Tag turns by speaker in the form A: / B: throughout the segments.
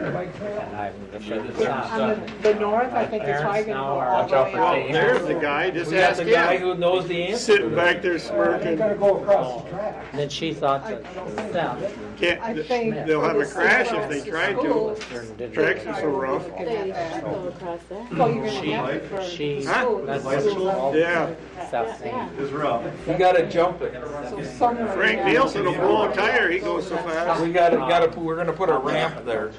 A: On the north, I think it's probably going to go all the way
B: Well,
A: out.
B: there's the guy, just
C: We got
B: ask
C: the guy
B: him.
C: who knows the answer.
B: Sitting back there smirking.
D: Gotta go across the track.
E: And then she thought that
B: Can't,
A: I think
B: they'll have a
A: for the
B: crash
A: city
B: if they try
A: schools,
B: to. Tracks are so rough.
A: looking
F: They
A: at that.
F: go across there.
A: Well, you're going to have to for
E: she
A: schools.
E: that's
B: Yeah.
G: It's rough.
C: You gotta jump it.
A: So somewhere
B: Frank
A: in
B: Nielsen will blow a tire, he goes so fast.
C: We're gonna put a ramp there.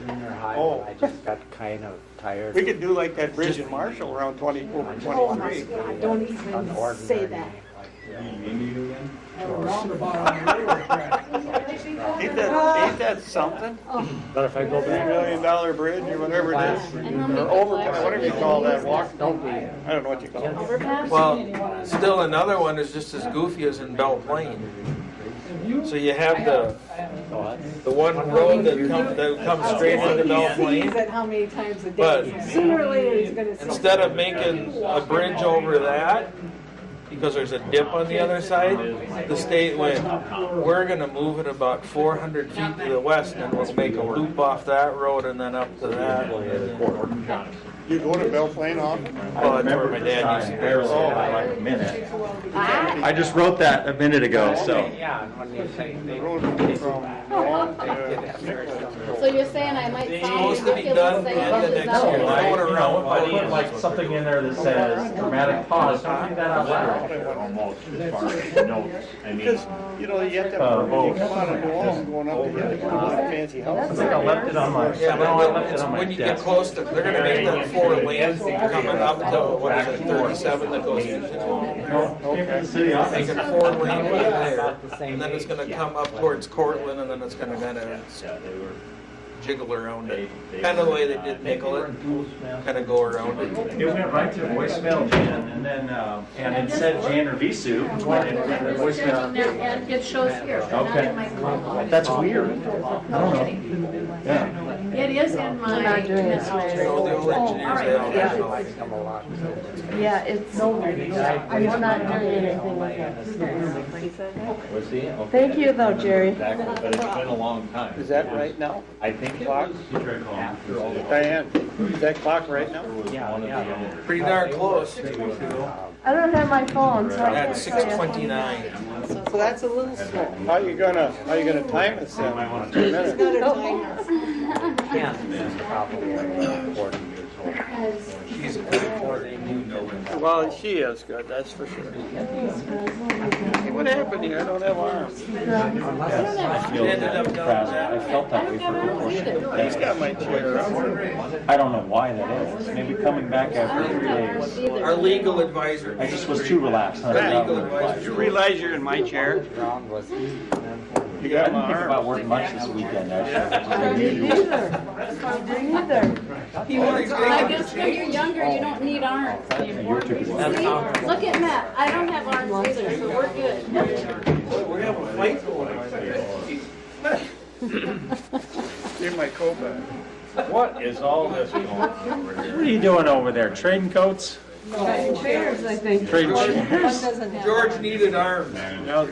B: Oh.
E: I just got kind of tired.
B: We could do like that bridge in Marshall around over
A: Oh my
B: 23.
A: God, don't even say that.
D: Have a roundabout on the railroad track.
B: Ain't that something?
E: But if I go
B: $3
E: back,
B: million bridge or whatever it is.
F: And how many
B: Or
F: people
B: overpass,
F: actually
B: whatever you call that, walk.
E: don't be.
B: I don't know what you call it.
F: overpass?
C: Well, still another one is just as goofy as in Belle Plaine. So you have the one road that comes straight into Belle
A: He sees
C: Plaine.
A: it how many times a
C: But
A: day. Sooner or later, he's going to see it.
C: Instead of making a bridge over that, because there's a dip on the other side, the state went, we're gonna move it about 400 feet to the west, and we'll make a loop off that road and then up to that.
B: You go to Belle Plaine often?
C: Well, that's where my dad used to
G: Barely
C: go.
G: like a minute. I just wrote that a minute ago, so.
E: Yeah, when you say
B: The
E: they
B: road from Long to
F: So you're saying I might
C: It's
F: sound
C: supposed to be
F: ridiculous
C: done
F: saying
C: end of
F: this is
C: next
F: not
C: year.
F: what
C: I
F: I
C: would
G: You know, if I put
C: around.
G: like something in there that says dramatic pause, don't read that out loud.
H: Almost as far as notes. I mean,
B: Because, you know, you have to, when you come out of New Orleans going up, you have to go to that fancy
G: I
B: house.
G: think I left it on my,
C: Yeah,
G: no, I
C: but
G: left it on my
C: when you get
G: desk.
C: close to, they're gonna make that 4-lane coming up to, what is it, 37 that goes into
G: Okay. City
C: Make
G: office.
C: it 4-lane right there,
E: about the same
C: and then it's gonna come up towards Cortland, and then it's gonna kinda jiggle around it. Kinda the way they did Nicollet, kinda go around it.
G: It went right to voicemail, Jan, and then, and it said Jan or Visu, and the voicemail.
F: And it shows here, but not in my phone.
G: That's weird. I don't know. Yeah.
F: It is in my.
A: We're not doing it.
C: So the old engineers, they all
A: Yeah.
C: know.
A: Yeah, it's nobody. I'm not doing anything with it. Thank you though, Jerry.
H: exactly, but it's been a long time.
B: Is that right now?
H: I think
B: Clock? Diane, is that clock right now?
C: Pretty darn close.
A: I don't have my phone, so I
C: At
A: can't tell you.
C: 6:29.
A: So that's a little slow.
B: How you gonna time it then? 2 minutes.
E: Ken is probably 40 years old.
C: She's a good reporter.
B: Well, she is good, that's for sure. Hey, what happened here? I don't have arms.
G: I feel
C: Ended up down
G: I felt that way for a good portion of the
B: He's
G: day.
B: got my chair.
G: I don't know why that is. Maybe coming back after 3 days.
C: Our legal advisor.
G: I just was too relaxed.
C: Our legal advisor.
B: You realize you're in my chair?
E: Round was
B: You
G: I
B: got
G: didn't think
B: my
G: about
B: arms.
G: working much this weekend,
A: I
G: actually.
A: didn't either.
F: I guess when you're younger, you don't need arms.
G: You're too busy.
F: See, look at Matt, I don't have arms either, so we're good.
C: We have a fight going on.
B: Give my coat back.
H: What is all this going on over
G: What
H: here?
G: are you doing over there? Trading coats?
A: Chairs, I think.
G: Trading
A: One
G: chairs?
A: doesn't have.
C: George needed arms.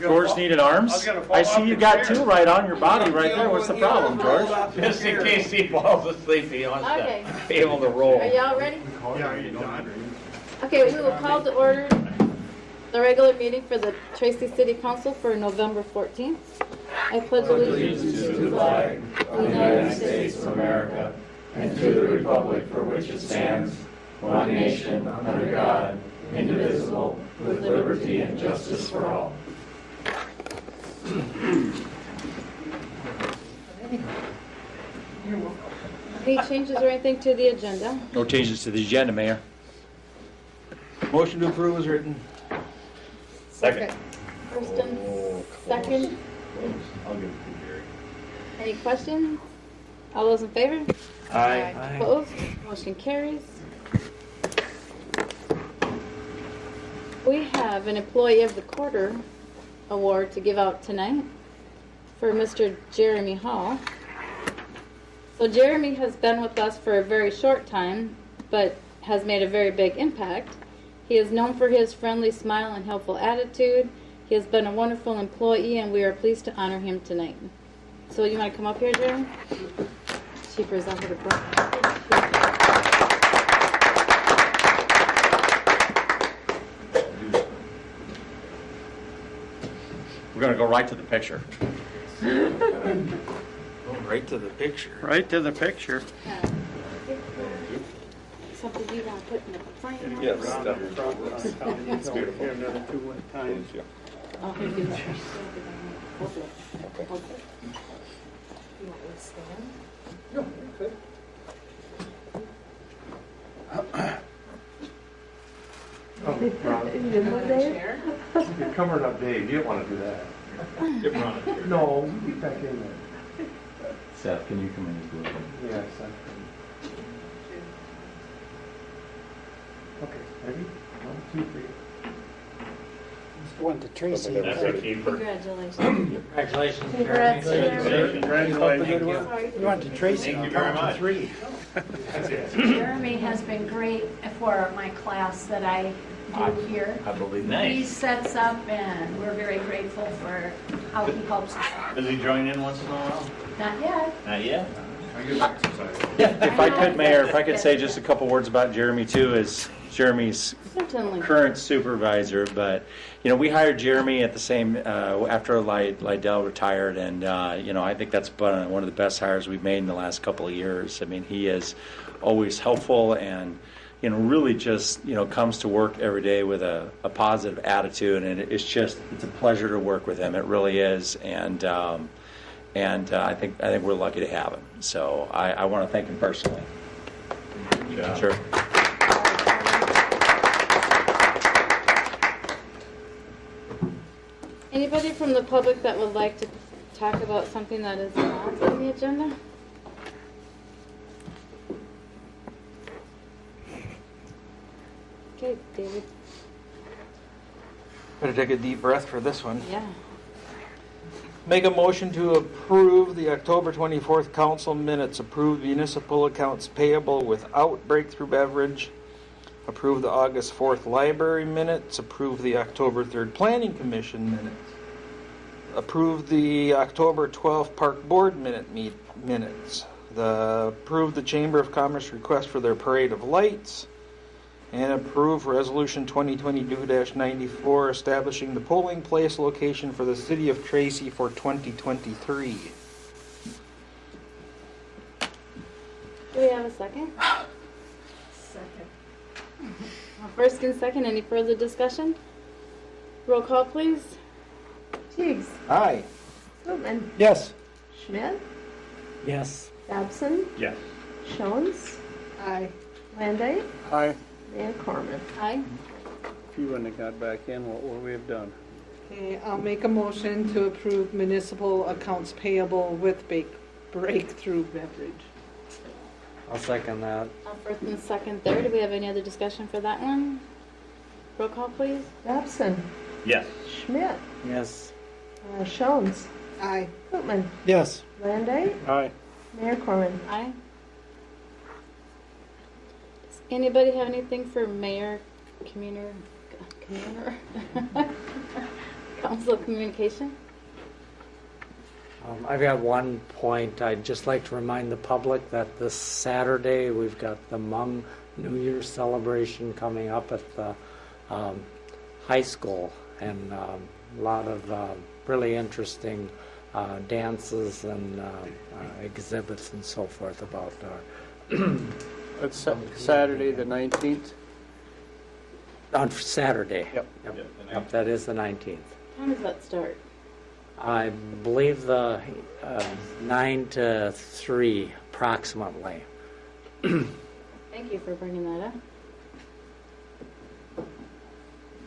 G: George needed arms? I see you got two right on your body right there. What's the problem, George?
H: Just in case he falls asleep, he wants
F: Okay.
H: to be able to roll.
F: Are y'all ready?
B: Yeah, are you done?
F: Okay, we will call to order the regular meeting for the Tracy City Council for November 14th. I pledge allegiance to the flag of the United States of America
I: and to the republic for which it stands, one nation, under God, indivisible, with liberty and justice for all.
F: Any changes or anything to the agenda?
G: No changes to the agenda, Mayor.
C: Motion to approve is written.
H: Second.
F: First and second.
H: I'll give it to Jerry.
F: Any questions? All those in favor?
H: Aye.
F: Opposed? Motion carries. We have an Employee of the Quarter award to give out tonight for Mr. Jeremy Hall. So Jeremy has been with us for a very short time, but has made a very big impact. He is known for his friendly smile and helpful attitude. He has been a wonderful employee, and we are pleased to honor him tonight. So you want to come up here, Jeremy? she presented a book.
G: We're gonna go right to the picture.
C: Right to the picture.
B: Right to the picture.
F: Something you want to put in the frame?
H: Yes,
B: It's beautiful. Here, another 2 times.
F: Oh, here you go. Hold it. Hold it.
A: You want me to stand?
H: You're covering up Dave, you don't want to do that. No, get back in there.
G: Seth, can you come in as well?
H: Yes. Okay, ready? 1, 2, 3.
E: One to Tracy.
H: That's a keeper.
F: Congratulations.
E: Congratulations,
F: Congrats, Jeremy.
B: Congratulations.
E: You want to Tracy?
H: Thank you very much.
E: 3.
J: Jeremy has been great for my class that I do here.
G: I believe
J: He
G: nice.
J: sets up, and we're very grateful for how he helps us out.
G: Does he join in once in a while?
J: Not yet.
G: Not yet.
H: I get exercise.
G: If I could, Mayor, if I could say just a couple words about Jeremy too, as Jeremy's
F: Certainly.
G: current supervisor, but we hired Jeremy at the same after Lydell retired, and I think that's been one of the best hires we've made in the last couple of years. I mean, he is always helpful and really just comes to work every day with a positive attitude, and it's a pleasure to work with him. It really is, and I think we're lucky to have him. So I want to thank him personally. Sure.
F: Anybody from the public that would like to talk about something that is not on the agenda? Okay, David.
C: Better take a deep breath for this one.
F: Yeah.
C: Make a motion to approve the October 24th council minutes, approve municipal accounts payable without breakthrough beverage, approve the August 4th library minutes, approve the October 3rd planning commission minutes, approve the October 12th park board minutes, approve the Chamber of Commerce request for their parade of lights, and approve Resolution 2022-94 establishing the polling place location for the city of Tracy for 2023.
F: Do we have a second?
A: Second.
F: First and second, any further discussion? Roll call, please.
A: Teagues.
C: Aye.
A: Bootman.
C: Yes.
A: Schmidt.
E: Yes.
A: Dobson.
H: Yes.
A: Jones. Aye. Landay.
B: Hi.
A: And Corman.
F: Aye.
B: If you wouldn't have got back in, what would we have done?
A: Okay, I'll make a motion to approve municipal accounts payable with breakthrough beverage.
E: I'll second that.
F: First and second, third. Do we have any other discussion for that one? Roll call, please.
A: Dobson.
G: Yes.
A: Schmidt.
E: Yes.
A: Jones. Aye. Bootman.
E: Yes.
A: Landay.
B: Hi.
A: Mayor Corman.
F: Aye. Does anybody have anything for mayor, communer, council of communication?
E: I've got one point. I'd just like to remind the public that this Saturday we've got the Hmong New Year celebration coming up at the high school, and a lot of really interesting dances and exhibits and so forth about our
B: It's Saturday the 19th.
E: on Saturday.
B: Yep.
E: Yep, that is the 19th.
F: How does that start?
E: I believe the 9 to 3 approximately.
F: Thank you for bringing that up.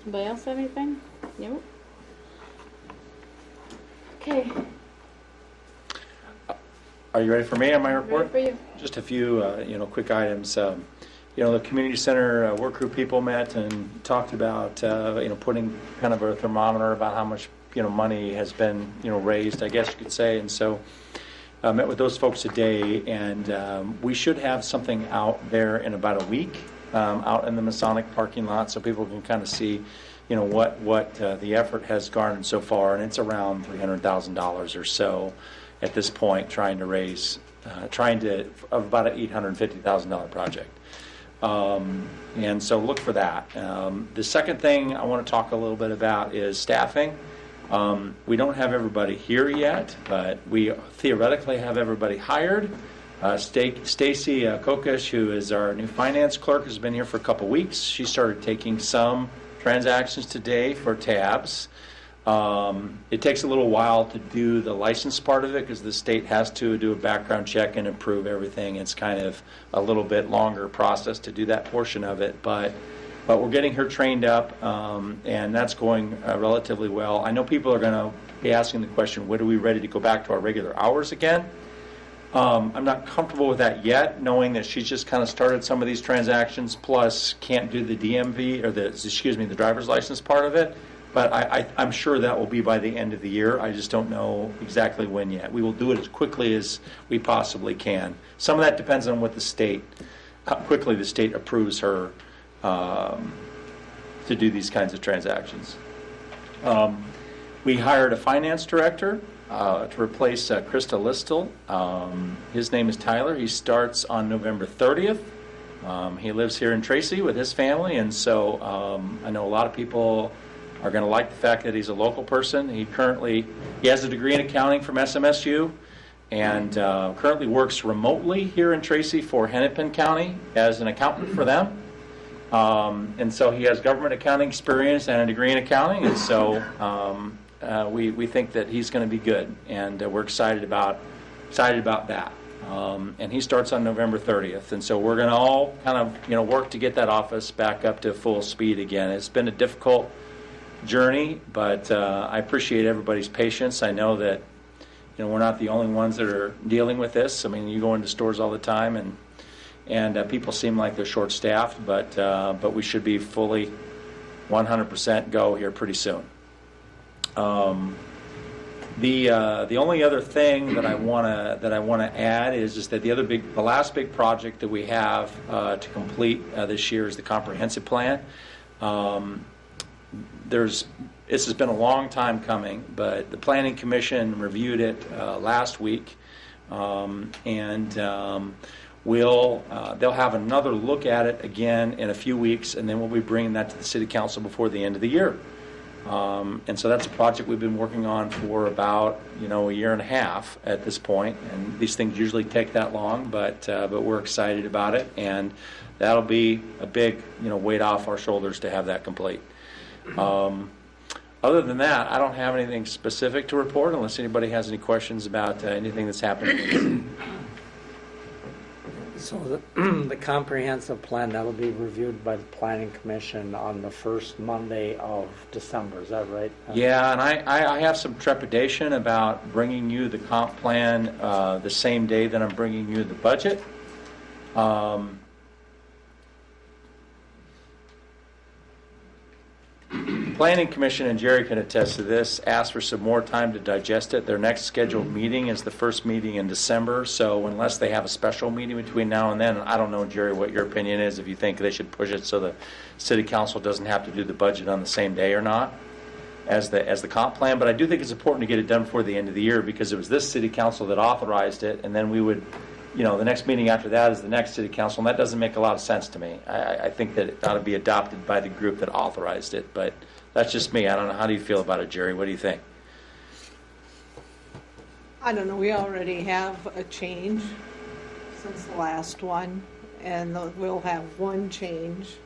F: Anybody else have anything? Nope. Okay.
G: Are you ready for me on my
F: Ready
G: report?
F: for you.
G: Just a few, quick items. The community center work group people met and talked about, putting kind of a thermometer about how much, money has been, raised, I guess you could say. And so I met with those folks today, and we should have something out there in about a week, out in the Masonic parking lot, so people can kind of see, what the effort has garnered so far. And it's around $300,000 or so at this point, trying to raise of about an $850,000 project. And so look for that. The second thing I want to talk a little bit about is staffing. We don't have everybody here yet, but we theoretically have everybody hired. Stacy Kokish, who is our new finance clerk, has been here for a couple weeks. She started taking some transactions today for tabs. It takes a little while to do the license part of it because the state has to do a background check and approve everything. It's kind of a little bit longer process to do that portion of it, but we're getting her trained up, and that's going relatively well. I know people are going to be asking the question, when are we ready to go back to our regular hours again? I'm not comfortable with that yet, knowing that she's just kind of started some of these transactions, plus can't do the DMV, or the driver's license part of it. But I'm sure that will be by the end of the year. I just don't know exactly when yet. We will do it as quickly as we possibly can. Some of that depends on what how quickly the state approves her to do these kinds of transactions. We hired a finance director to replace Krista Listel. His name is Tyler. He starts on November 30th. He lives here in Tracy with his family, and so I know a lot of people are going to like the fact that he's a local person. He has a degree in accounting from SMSU, and currently works remotely here in Tracy for Hennepin County as an accountant for them. And so he has government accounting experience and a degree in accounting, and so we think that he's going to be good, and we're excited about that. And he starts on November 30th, and so we're going to all kind of work to get that office back up to full speed again. It's been a difficult journey, but I appreciate everybody's patience. I know that we're not the only ones that are dealing with this. I mean, you go into stores all the time, and people seem like they're short-staffed, but we should be fully 100% go here pretty soon. The only other thing that I want to add is that the last big project that we have to complete this year is the comprehensive plan. This has been a long time coming, but the Planning Commission reviewed it last week, and they'll have another look at it again in a few weeks, and then we'll be bringing that to the City Council before the end of the year. And so that's a project we've been working on for about a year and a half at this point, and these things usually take that long, but we're excited about it, and that'll be a big weight off our shoulders to have that complete. Other than that, I don't have anything specific to report unless anybody has any questions about anything that's happening.
E: So the comprehensive plan, that'll be reviewed by the Planning Commission on the first Monday of December, is that right?
G: Yeah, and I have some trepidation about bringing you the comp plan the same day that I'm bringing you the budget. Planning Commission, and Jerry can attest to this, asked for some more time to digest it. Their next scheduled meeting is the first meeting in December, so unless they have a special meeting between now and then, I don't know, Jerry, what your opinion is, if you think they should push it so the City Council doesn't have to do the budget on the same day or not as the comp plan. But I do think it's important to get it done before the end of the year, because it was this City Council that authorized it, and then we would, the next meeting after that is the next City Council, and that doesn't make a lot of sense to me. I think that it ought to be adopted by the group that authorized it, but that's just me. I don't know. How do you feel about it, Jerry? What do you think?
A: I don't know. We already have a change since the last one, and we'll have one change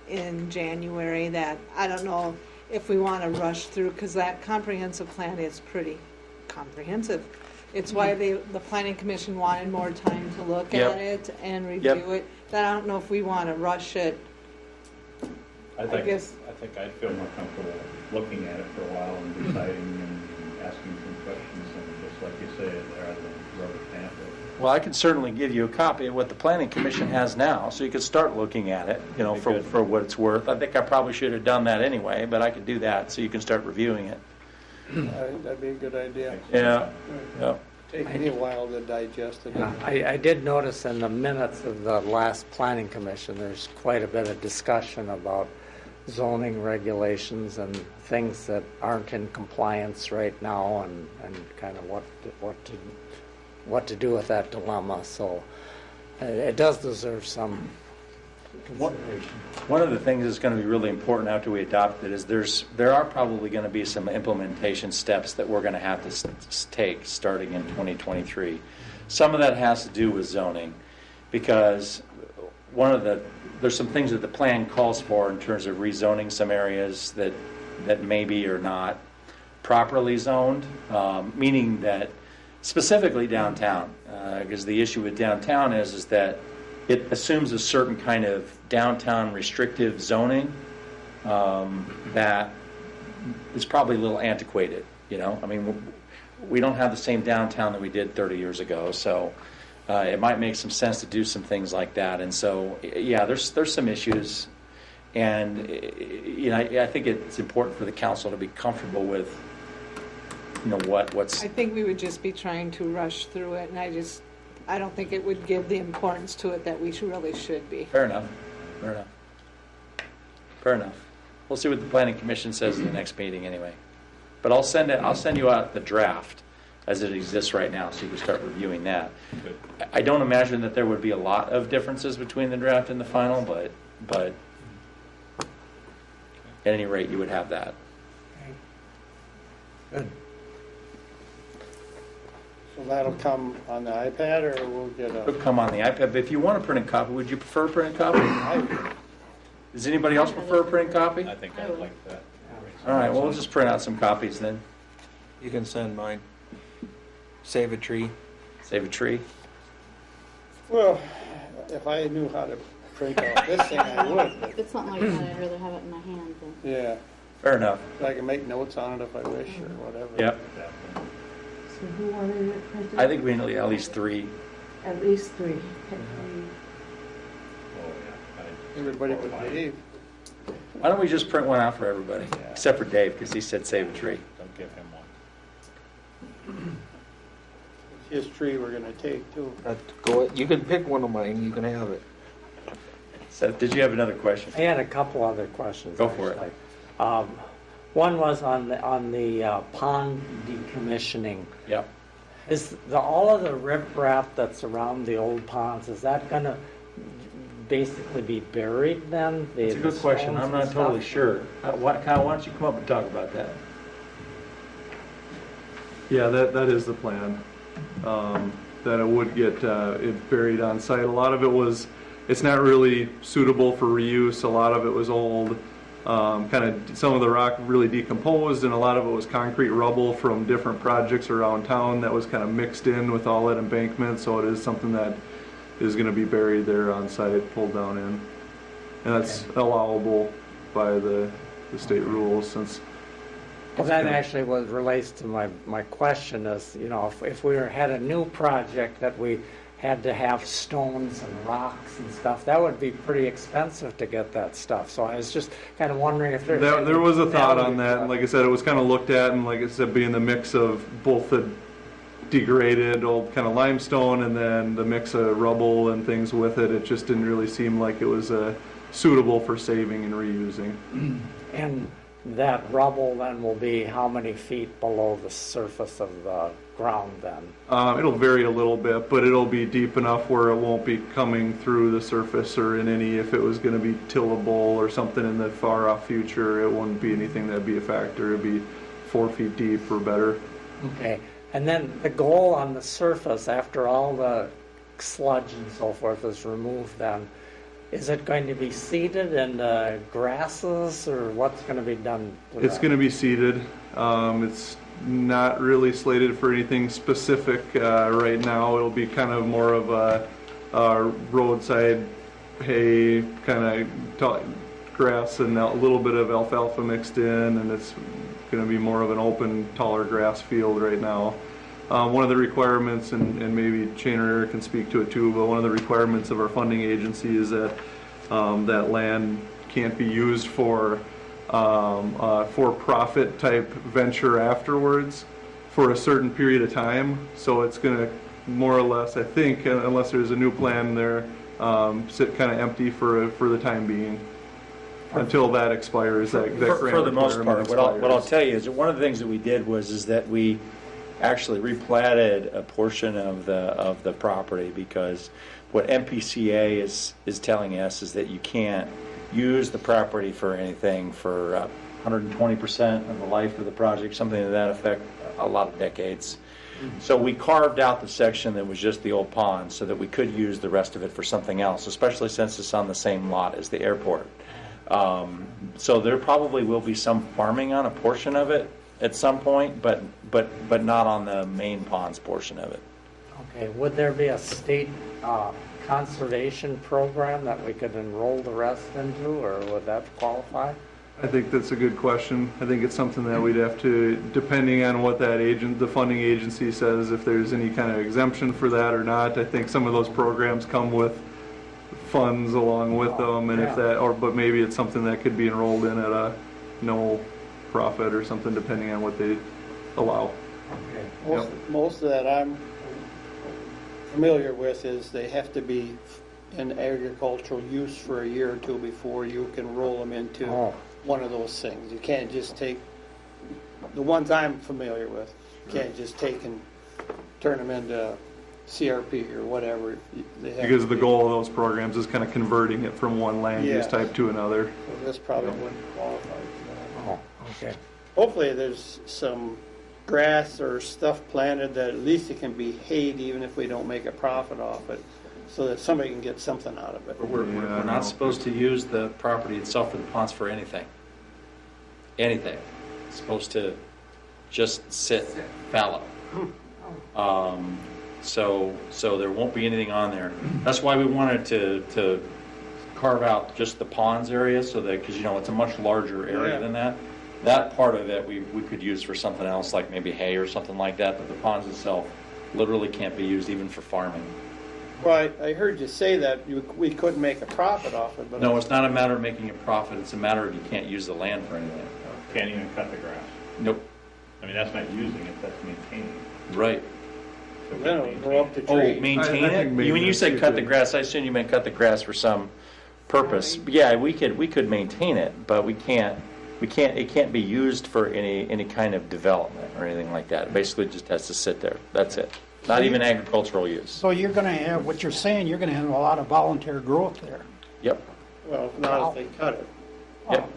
A: in January that I don't know if we want to rush through, because that comprehensive plan is pretty comprehensive. It's why the Planning Commission wanted more time to look at it and review it. That I don't know if we want to rush it.
D: I think I'd feel more comfortable looking at it for a while and deciding and asking some questions, and just like you say, rather than rubber stamp it.
G: Well, I can certainly give you a copy of what the Planning Commission has now, so you could start looking at it, for what it's worth. I think I probably should have done that anyway, but I could do that, so you can start reviewing it.
B: That'd be a good idea.
G: Yeah.
B: Take me a while to digest it.
E: I did notice in the minutes of the last Planning Commission, there's quite a bit of discussion about zoning regulations and things that aren't in compliance right now, and kind of what to what to do with that dilemma. So it does deserve some consideration.
G: One of the things that's going to be really important after we adopt it is there are probably going to be some implementation steps that we're going to have to take starting in 2023. Some of that has to do with zoning, because there's some things that the plan calls for in terms of rezoning some areas that maybe are not properly zoned, meaning that specifically downtown, because the issue with downtown is that it assumes a certain kind of downtown restrictive zoning that is probably a little antiquated, you know? I mean, we don't have the same downtown that we did 30 years ago, so it might make some sense to do some things like that. And so, yeah, there's some issues, and you know, I think it's important for the council to be comfortable with, you know, what's.
A: I think we would just be trying to rush through it, and I don't think it would give the importance to it that we really should be.
G: Fair enough. We'll see what the planning commission says in the next meeting anyway. But I'll send you out the draft as it exists right now, so you can start reviewing that.
D: Good.
G: I don't imagine that there would be a lot of differences between the draft and the final, but at any rate, you would have that.
E: Good.
K: So that'll come on the iPad, or we'll get
G: It'll
K: a...
G: come on the iPad, but if you want a printed copy, would you prefer a printed copy? Does anybody else prefer a printed copy?
D: I think I'd like that.
G: All right, well, we'll just print out some copies then.
C: You can send mine. Save a tree.
G: Save a tree.
K: Well, if I knew how to print out this thing, I would, but,
F: If it's something like that, I'd rather have it in my hand than.
K: yeah.
G: Fair enough.
K: I can make notes on it if I wish, or whatever.
G: Yep.
L: So who wanted it printed?
G: I think we need at least 3.
L: At least 3.
D: Oh, yeah.
K: Everybody but Dave.
G: Why don't we just print one out for everybody,
D: Yeah.
G: except for Dave, because he said save a tree.
D: Don't give him one.
K: His tree we're gonna take, too.
C: You can pick one of mine. You can have it.
G: Seth, did you have another question?
E: I had a couple other questions.
G: Go for it.
E: actually. One was on the pond decommissioning.
G: Yep.
E: Is all of the riprap that's around the old ponds, is that going to basically be buried then?
G: It's a good question. I'm not totally sure. Kyle, why don't you come up and talk about that?
H: Yeah, that is the plan, that it would get it buried on site. A lot of it's not really suitable for reuse. A lot of it was old, kind of some of the rock really decomposed, and a lot of it was concrete rubble from different projects around town that was kind of mixed in with all that embankment. So it is something that is going to be buried there on site, pulled down in, and that's allowable by the state rules since.
E: Well, that actually relates to my question is, you know, if we had a new project that we had to have stones and rocks and stuff, that would be pretty expensive to get that stuff. So I was just kind of wondering if there
H: was a thought on that, and like I said, it was kind of looked at, and like I said, being the mix of both the degraded old kind of limestone and then the mix of rubble and things with it, it just didn't really seem like it was suitable for saving and reusing.
E: And that rubble then will be how many feet below the surface of the ground then?
H: It'll vary a little bit, but it'll be deep enough where it won't be coming through the surface or in any, if it was going to be tillable or something in the far off future, it wouldn't be anything that'd be a factor. It'd be 4 feet deep or better.
E: Okay. And then the goal on the surface, after all the sludge and so forth is removed then, is it going to be seeded in grasses, or what's going to be done with
H: It's
E: that?
H: going to be seeded. It's not really slated for anything specific right now. It'll be kind of more of a roadside hay, kind of grass and a little bit of alfalfa mixed in, and it's going to be more of an open, taller grass field right now. One of the requirements, and maybe Shane or Eric can speak to it too, but one of the requirements of our funding agency is that that land can't be used for for-profit type venture afterwards for a certain period of time. So it's going to more or less, I think, unless there's a new plan there, sit kind of empty for the time being until that expires.
G: For the most part, what I'll tell you is that one of the things that we did was that we actually replatted a portion of the property, because what MPCA is telling us is that you can't use the property for anything for 120% of the life of the project, something to that effect, a lot of decades. So we carved out the section that was just the old pond so that we could use the rest of it for something else, especially since it's on the same lot as the airport. So there probably will be some farming on a portion of it at some point, but not on the main ponds portion of it.
E: Okay, would there be a state conservation program that we could enroll the rest into, or would that qualify?
H: I think that's a good question. I think it's something that we'd have to, depending on what the funding agency says, if there's any kind of exemption for that or not. I think some of those programs come with funds along with them, and but maybe it's something that could be enrolled in at a no profit or something, depending on what they allow.
E: Okay.
K: Most of that I'm familiar with is they have to be in agricultural use for a year or two before you can roll them into one of those things. You can't just take, the ones I'm familiar with, you can't just take and turn them into CRP or whatever.
H: Because the goal of those programs is kind of converting it from one land use type to another.
K: So this probably wouldn't qualify for that.
E: Okay.
K: Hopefully there's some grass or stuff planted that at least it can be hayed even if we don't make a profit off it, so that somebody can get something out of it.
G: We're not supposed to use the property itself for the ponds for anything. Anything. It's supposed to just sit fallow. So there won't be anything on there. That's why we wanted to carve out just the ponds area, so that, because it's a much larger area than that. That part of it we could use for something else, like maybe hay or something like that, but the ponds itself literally can't be used even for farming.
K: Well, I heard you say that we couldn't make a profit off it, but
G: no, it's not a matter of making a profit. It's a matter of you can't use the land for anything.
D: Can't even cut the grass.
G: Nope.
D: I mean, that's not using it, that's maintaining it.
G: Right.
D: So
K: then it'll grow up the tree.
G: Oh, maintain
H: I
G: it?
H: think maybe
G: When you
H: that's
G: say
H: too
G: cut the
H: big.
G: grass, I assume you meant cut the grass for some purpose. Yeah, we could maintain it, but it can't be used for any kind of development or anything like that. It basically just has to sit there. That's it. Not even agricultural use.
M: So you're going to have, what you're saying, you're going to have a lot of volunteer growth there.
G: Yep.
K: Well, not if they cut it.
G: Yep.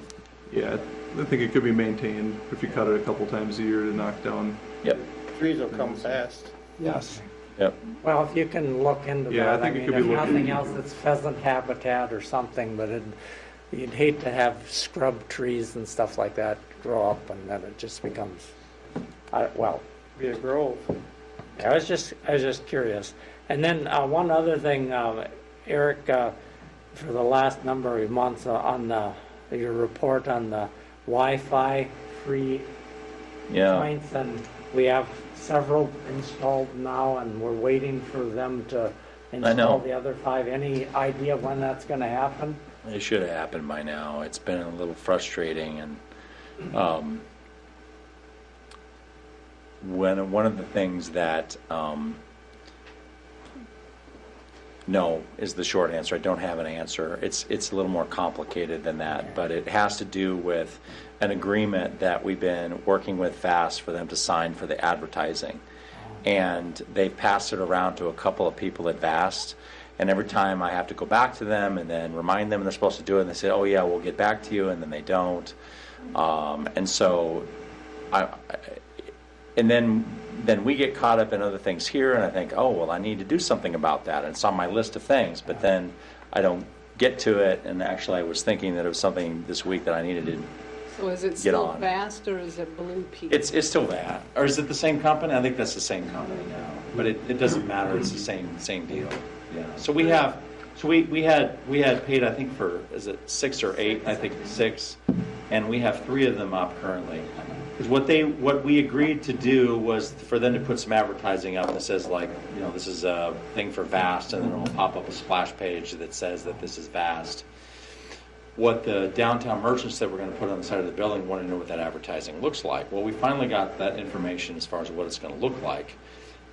H: Yeah, I think it could be maintained if you cut it a couple times a year to knock down.
G: Yep.
K: Trees will come fast.
M: Yes.
G: Yep.
E: Well, if you can look into
H: Yeah,
E: that,
H: I think it
E: mean,
H: could be
E: if
H: looked
E: nothing
H: into.
E: else, it's pheasant habitat or something, but you'd hate to have scrub trees and stuff like that grow up, and then it just becomes,
K: Be a grove.
E: I was just curious. And then one other thing, Eric, for the last number of months on your report on the Wi-Fi free points, and we have several installed now, and we're waiting for them to install the other 5. Any idea when that's going to happen?
G: It should have happened by now. It's been a little frustrating, and one of the things that no is the short answer. I don't have an answer. It's a little more complicated than that, but it has to do with an agreement that we've been working with FAST for them to sign for the advertising, and they've passed it around to a couple of people at VAST. And every time I have to go back to them and then remind them they're supposed to do it, and they say, "Oh yeah, we'll get back to you," and then they don't. And so, and then we get caught up in other things here, and I think, "Oh well, I need to do something about that." And it's on my list of things, but then I don't get to it. And actually, I was thinking that it was something this week that I needed to.
A: So is it still VAST or is it Blue Peak?
G: It's still that, or is it the same company? I think that's the same company now, but it doesn't matter. It's the same deal. Yeah. So we had paid, I think, for, is it 6 or 8? I think 6, and we have 3 of them up currently. Because what we agreed to do was for them to put some advertising up that says, like, this is a thing for VAST, and then it'll pop up a splash page that says that this is VAST. What the downtown merchants that we're going to put on the side of the building want to know what that advertising looks like. Well, we finally got that information as far as what it's going to look like.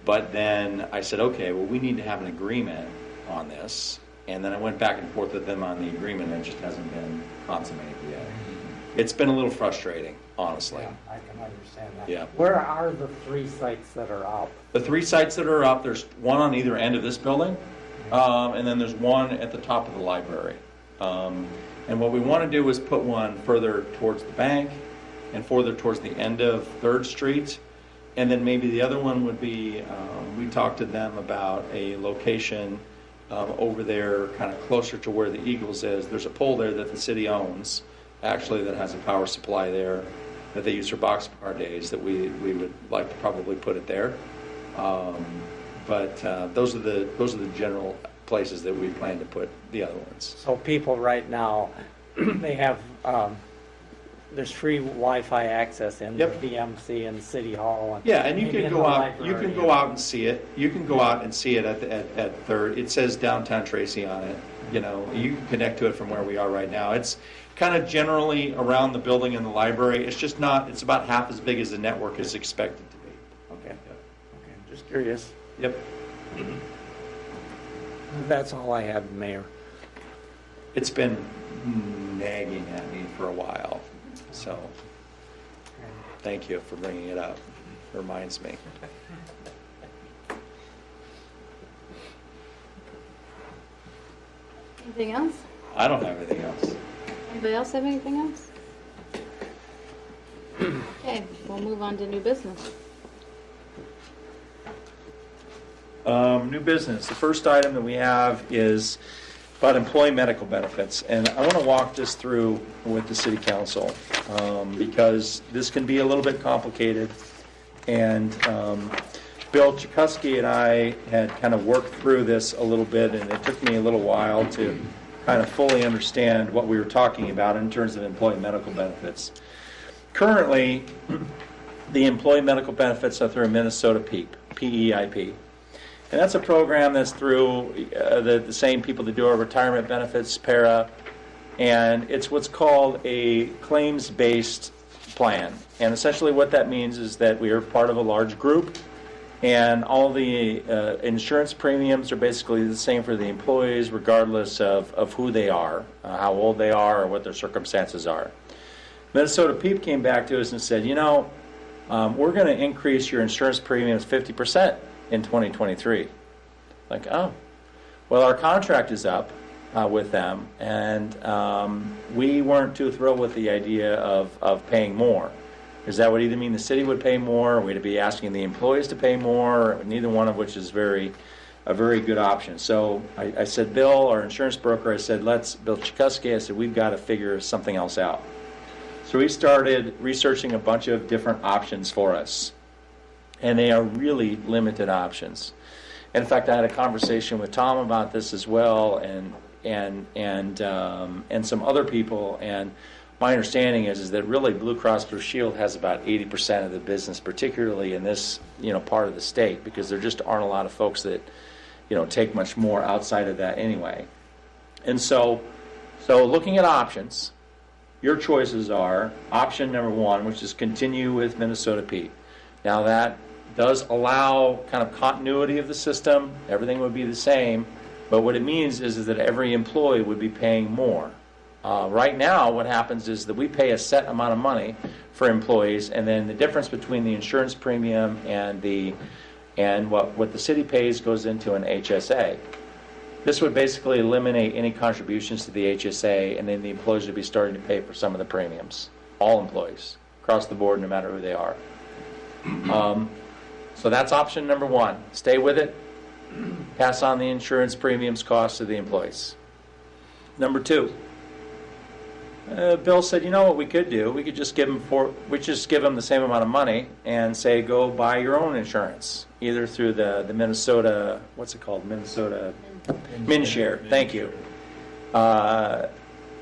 G: But then I said, okay, well, we need to have an agreement on this. And then I went back and forth with them on the agreement, and it just hasn't been consummated yet. it's been a little frustrating, honestly.
E: Yeah, I can understand that.
G: Yeah.
E: Where are the 3 sites that are up?
G: The 3 sites that are up, there's one on either end of this building, and then there's one at the top of the library. And what we want to do is put one further towards the bank and further towards the end of 3rd Street. And then maybe the other one would be, we talked to them about a location over there kind of closer to where the Eagles is. There's a pole there that the city owns, actually, that has a power supply there that they use for boxcar days, that we would like to probably put it there. But those are the general places that we plan to put the other ones.
E: So people right now, they have, there's free Wi-Fi access in
G: Yep.
E: the DMC and City Hall. And
G: Yeah, and you
E: maybe
G: can
E: in
G: go
E: the
G: out. You
E: library.
G: can go out and see it. You can go out and see it at 3rd. It says downtown Tracy on it. You know, you can connect to it from where we are right now. It's kind of generally around the building and the library. It's just not. It's about half as big as the network is expected to be.
E: Okay. Okay. Just curious.
G: Yep.
E: That's all I had, Mayor.
G: It's been nagging at me for a while, so thank you for bringing it up. It reminds me.
F: Anything else?
G: I don't have anything else.
F: Anybody else have anything else? Okay, we'll move on to new business.
G: New business. The first item that we have is about employee medical benefits. And I want to walk this through with the city council because this can be a little bit complicated. And Bill Chikuski and I had kind of worked through this a little bit, and it took me a little while to kind of fully understand what we were talking about in terms of employee medical benefits. Currently, the employee medical benefits are through Minnesota PEEP, P-E-I-P. And that's a program that's through the same people that do our retirement benefits, PARA, and it's what's called a claims-based plan. And essentially what that means is that we are part of a large group, and all the insurance premiums are basically the same for the employees, regardless of who they are, how old they are, or what their circumstances are. Minnesota PEEP came back to us and said, you know, we're going to increase your insurance premiums 50% in 2023. Like, oh, well, our contract is up with them, and we weren't too thrilled with the idea of paying more. Does that would either mean the city would pay more, or we'd be asking the employees to pay more, neither one of which is a very good option. So I said, Bill, our insurance broker, I said, Bill Chikuski, I said, we've got to figure something else out. So we started researching a bunch of different options for us. And they are really limited options. And in fact, I had a conversation with Tom about this as well, and some other people. And my understanding is that really Blue Cross Blue Shield has about 80% of the business, particularly in this part of the state, because there just aren't a lot of folks that take much more outside of that anyway. And so looking at options, your choices are option number 1, which is continue with Minnesota PEEP. Now that does allow kind of continuity of the system. Everything would be the same, but what it means is that every employee would be paying more. Right now, what happens is that we pay a set amount of money for employees, and then the difference between the insurance premium and what the city pays goes into an HSA. This would basically eliminate any contributions to the HSA, and then the employees would be starting to pay for some of the premiums. All employees, across the board, no matter who they are. So that's option number 1. Stay with it. Pass on the insurance premiums cost to the employees. Number 2. Bill said, you know what we could do? We could just give them the same amount of money and say, go buy your own insurance, either through the Minnesota, what's it called? Minnesota MinShare. Thank you. Either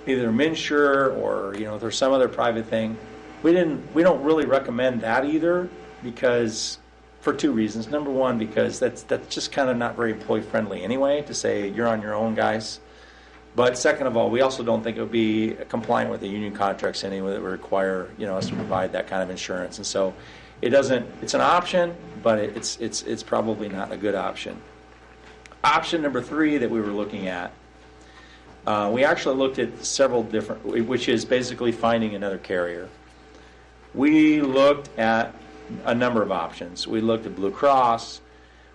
G: MinSure or there's some other private thing. We don't really recommend that either, because for 2 reasons. Number 1, because that's just kind of not very employee friendly anyway, to say you're on your own, guys. But second of all, we also don't think it would be compliant with the union contracts anyway that would require us to provide that kind of insurance. And so it's an option, but it's probably not a good option. Option number 3 that we were looking at We actually looked at several different, which is basically finding another carrier. We looked at a number of options. We looked at Blue Cross,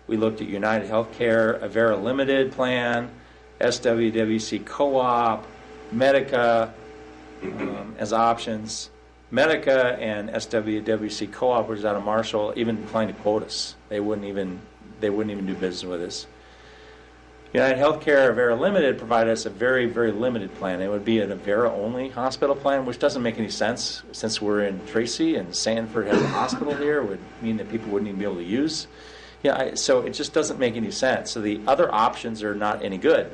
G: we looked at United Healthcare, Avera Limited Plan, SWWC Co-op, Medica as options. Medica and SWWC Co-op, which is out of Marshall, even declined to quote us. They wouldn't even do business with us. United Healthcare, Avera Limited provided us a very, very limited plan. It would be an Avera-only hospital plan, which doesn't make any sense since we're in Tracy and Sanford has a hospital here. It would mean that people wouldn't even be able to use. So it just doesn't make any sense. So the other options are not any good.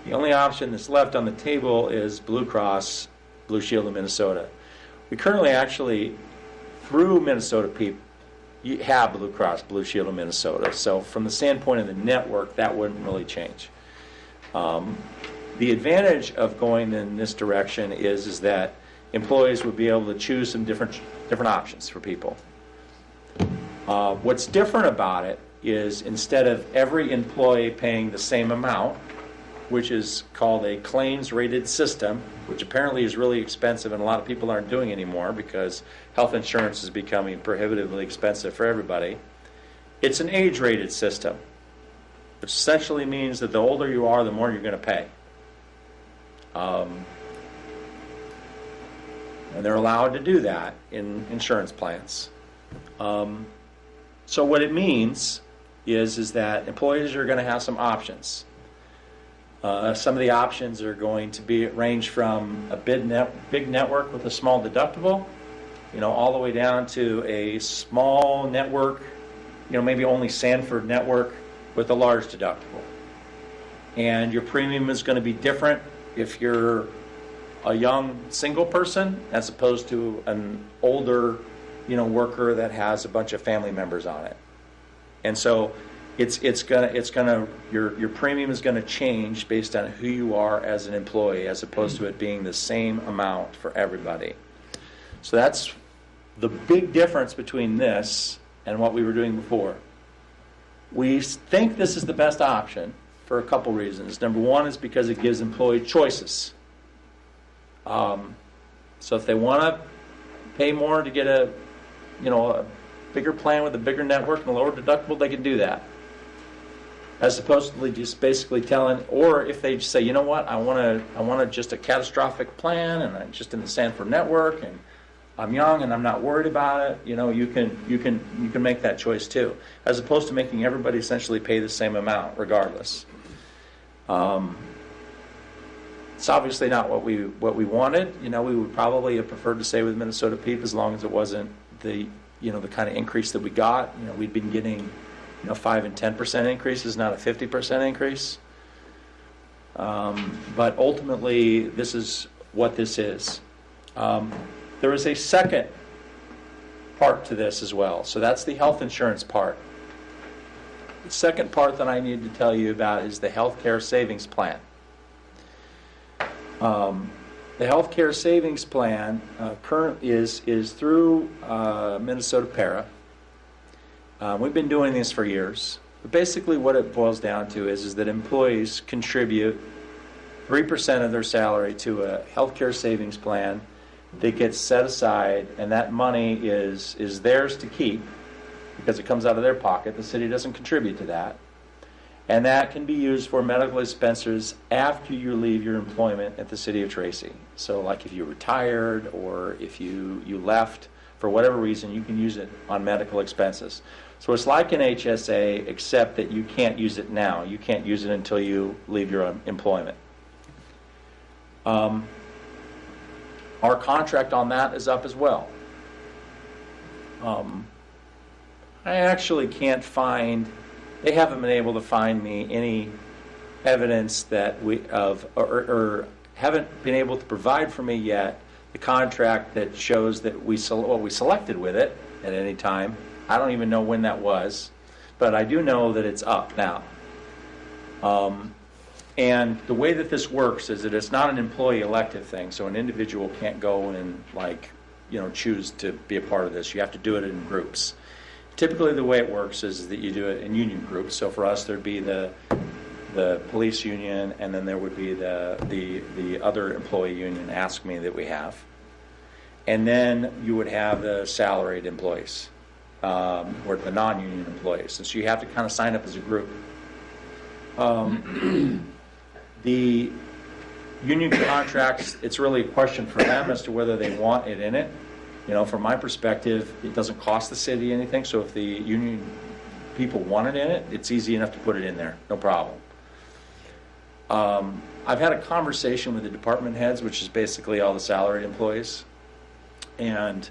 G: The only option that's left on the table is Blue Cross, Blue Shield of Minnesota. We currently actually, through Minnesota people, you have Blue Cross, Blue Shield of Minnesota. So from the standpoint of the network, that wouldn't really change. The advantage of going in this direction is that employees would be able to choose some different options for people. What's different about it is instead of every employee paying the same amount, which is called a claims-rated system, which apparently is really expensive and a lot of people aren't doing anymore because health insurance is becoming prohibitively expensive for everybody. It's an age-rated system, which essentially means that the older you are, the more you're going to pay. And they're allowed to do that in insurance plans. So what it means is that employees are going to have some options. Some of the options are going to be range from a big network with a small deductible, all the way down to a small network, maybe only Sanford network with a large deductible. And your premium is going to be different if you're a young single person as opposed to an older, worker that has a bunch of family members on it. And so your premium is going to change based on who you are as an employee, as opposed to it being the same amount for everybody. So that's the big difference between this and what we were doing before. We think this is the best option for a couple reasons. Number one is because it gives employees choices. So if they want to pay more to get a bigger plan with a bigger network and a lower deductible, they can do that. As opposed to just basically telling, or if they say, you know what, I want just a catastrophic plan, and I'm just in the Sanford network, and I'm young and I'm not worried about it. You can make that choice too, as opposed to making everybody essentially pay the same amount regardless. It's obviously not what we wanted. We would probably have preferred to stay with Minnesota PEEP as long as it wasn't the kind of increase that we got. We'd been getting 5 and 10% increases, not a 50% increase. But ultimately, this is what this is. There is a second part to this as well. So that's the health insurance part. The second part that I need to tell you about is the healthcare savings plan. The healthcare savings plan current is through Minnesota Para. We've been doing this for years. But basically what it boils down to is that employees contribute 3% of their salary to a healthcare savings plan that gets set aside, and that money is theirs to keep because it comes out of their pocket. The city doesn't contribute to that. And that can be used for medical expenses after you leave your employment at the city of Tracy. So like if you retired or if you left for whatever reason, you can use it on medical expenses. So it's like an HSA, except that you can't use it now. You can't use it until you leave your employment. Our contract on that is up as well. I actually can't find, they haven't been able to find me any evidence that or haven't been able to provide for me yet the contract that shows that what we selected with it at any time. I don't even know when that was, but I do know that it's up now. And the way that this works is that it's not an employee elective thing, so an individual can't go and choose to be a part of this. You have to do it in groups. Typically the way it works is that you do it in union groups. So for us there'd be the the police union, and then there would be the other employee union, Ask Me, that we have. And then you would have the salaried employees, or the non-union employees. And so you have to kind of sign up as a group. The union contracts, it's really a question for them as to whether they want it in it. You know, from my perspective, it doesn't cost the city anything, so if the union people want it in it, it's easy enough to put it in there, no problem. I've had a conversation with the department heads, which is basically all the salaried employees, and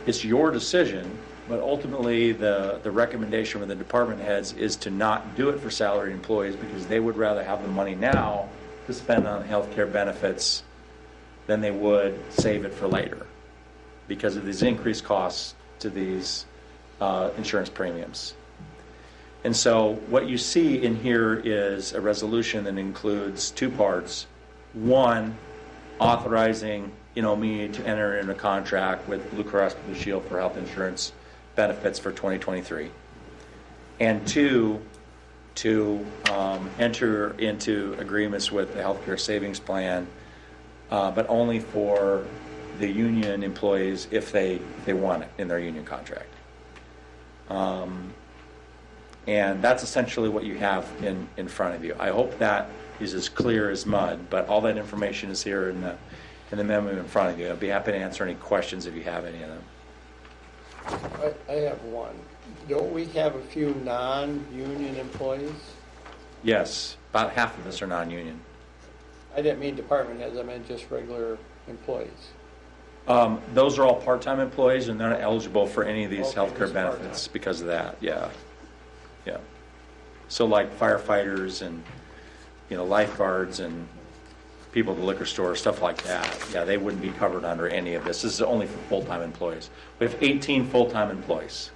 G: it's your decision, but ultimately the recommendation with the department heads is to not do it for salaried employees because they would rather have the money now to spend on health care benefits than they would save it for later because of these increased costs to these insurance premiums. And so what you see in here is a resolution that includes two parts. One, authorizing me to enter into a contract with Blue Cross Blue Shield for health insurance benefits for 2023. And two, to enter into agreements with the healthcare savings plan, but only for the union employees if they want it in their union contract. And that's essentially what you have in front of you. I hope that is as clear as mud, but all that information is here in the memo in front of you. I'd be happy to answer any questions if you have any of them.
K: I have one. Don't we have a few non-union employees?
G: Yes, about half of us are non-union.
K: I didn't mean department heads, I meant just regular employees.
G: Those are all part-time employees, and they're not eligible for any of these
K: Okay,
G: health care
K: just
G: benefits because of that. Yeah. So like firefighters and lifeguards and people at the liquor store, stuff like that. Yeah, they wouldn't be covered under any of this. This is only for full-time employees. We have 18 full-time employees,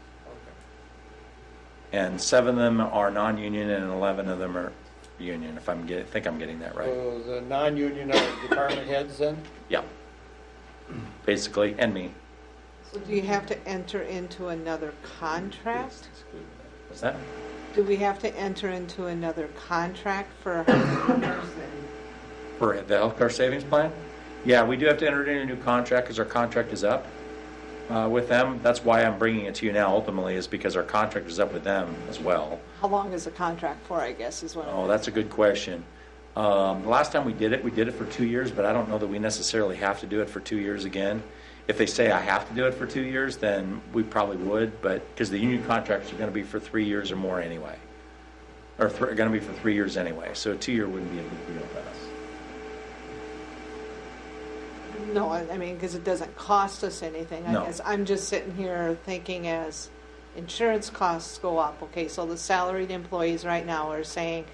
G: and 7 of them are non-union, and 11 of them are union. If I think I'm getting that right.
K: So the non-union are department heads then?
G: Yeah. Basically, and me.
A: So do you have to enter into another contract?
G: What's that?
A: Do we have to enter into another contract for homeowners?
G: For the healthcare savings plan? Yeah, we do have to enter into a new contract because our contract is up with them. That's why I'm bringing it to you now ultimately, is because our contract is up with them as well.
A: How long is the contract for, I guess, is what
G: Oh, that's a good question. The last time we did it for 2 years, but I don't know that we necessarily have to do it for 2 years again. If they say I have to do it for 2 years, then we probably would, but because the union contracts are going to be for 3 years or more anyway, or going to be for 3 years anyway, so a 2-year wouldn't be a big deal to us.
A: No, I mean, because it doesn't cost us anything. I
G: No.
A: guess I'm just sitting here thinking as insurance costs go up. Okay, so the salaried employees right now are saying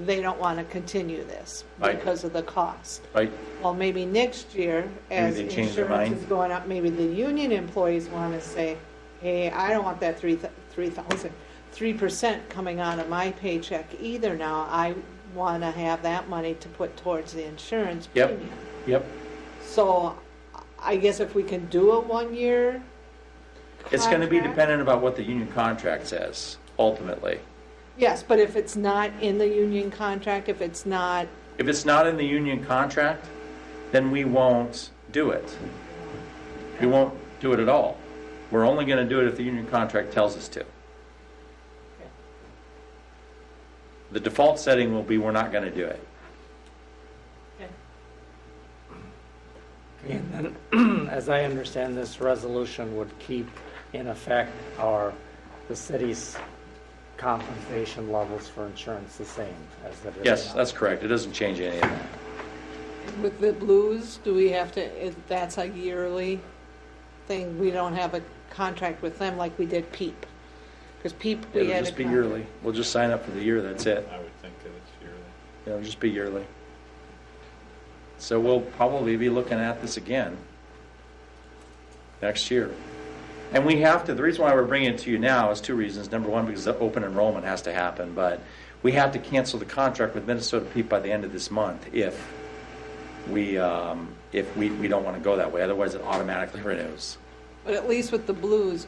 A: they don't want to continue this
G: Right.
A: because of the cost.
G: Right?
A: Well, maybe next year, as
G: they change their
A: insurance
G: mind.
A: is going up, maybe the union employees want to say, hey, I don't want that 3% coming out of my paycheck either now. I want to have that money to put towards the insurance
G: Yep.
A: premium.
G: Yep.
A: So I guess if we can do a 1-year
G: It's going to be
A: contract-
G: dependent about what the union contract says, ultimately.
A: Yes, but if it's not in the union contract, if it's not,
G: If it's not in the union contract, then we won't do it. We won't do it at all. We're only going to do it if the union contract tells us to. The default setting will be we're not going to do it.
E: And then, as I understand, this resolution would keep in effect the city's compensation levels for insurance the same as it is
G: Yes,
E: now.
G: that's correct. It doesn't change any of that.
A: with the blues, do we have to, that's a yearly thing? We don't have a contract with them like we did PEEP? Because PEEP, we
G: It'll
A: had a
G: just be
A: contract.
G: yearly. We'll just sign up for the year, that's it.
D: I would think that it's yearly.
G: It'll just be yearly. So we'll probably be looking at this again next year. And we have to, the reason why we're bringing it to you now is 2 reasons. Number one, because the open enrollment has to happen, but we have to cancel the contract with Minnesota PEEP by the end of this month if we don't want to go that way. Otherwise, it automatically renews.
A: But at least with the blues,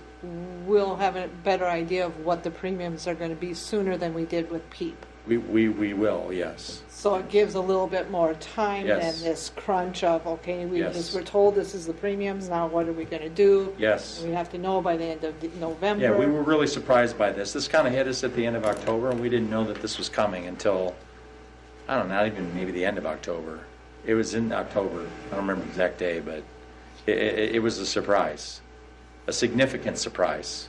A: we'll have a better idea of what the premiums are going to be sooner than we did with PEEP.
G: We will, yes.
A: So it gives a little bit more time than
G: Yes.
A: this crunch of, okay, we
G: Yes.
A: just were told this is the premiums, now what are we gonna do?
G: Yes.
A: We have to know by the end of November.
G: Yeah, we were really surprised by this. This kind of hit us at the end of October, and we didn't know that this was coming until, I don't know, not even maybe the end of October. It was in October. I don't remember the exact day, but it was a surprise, a significant surprise.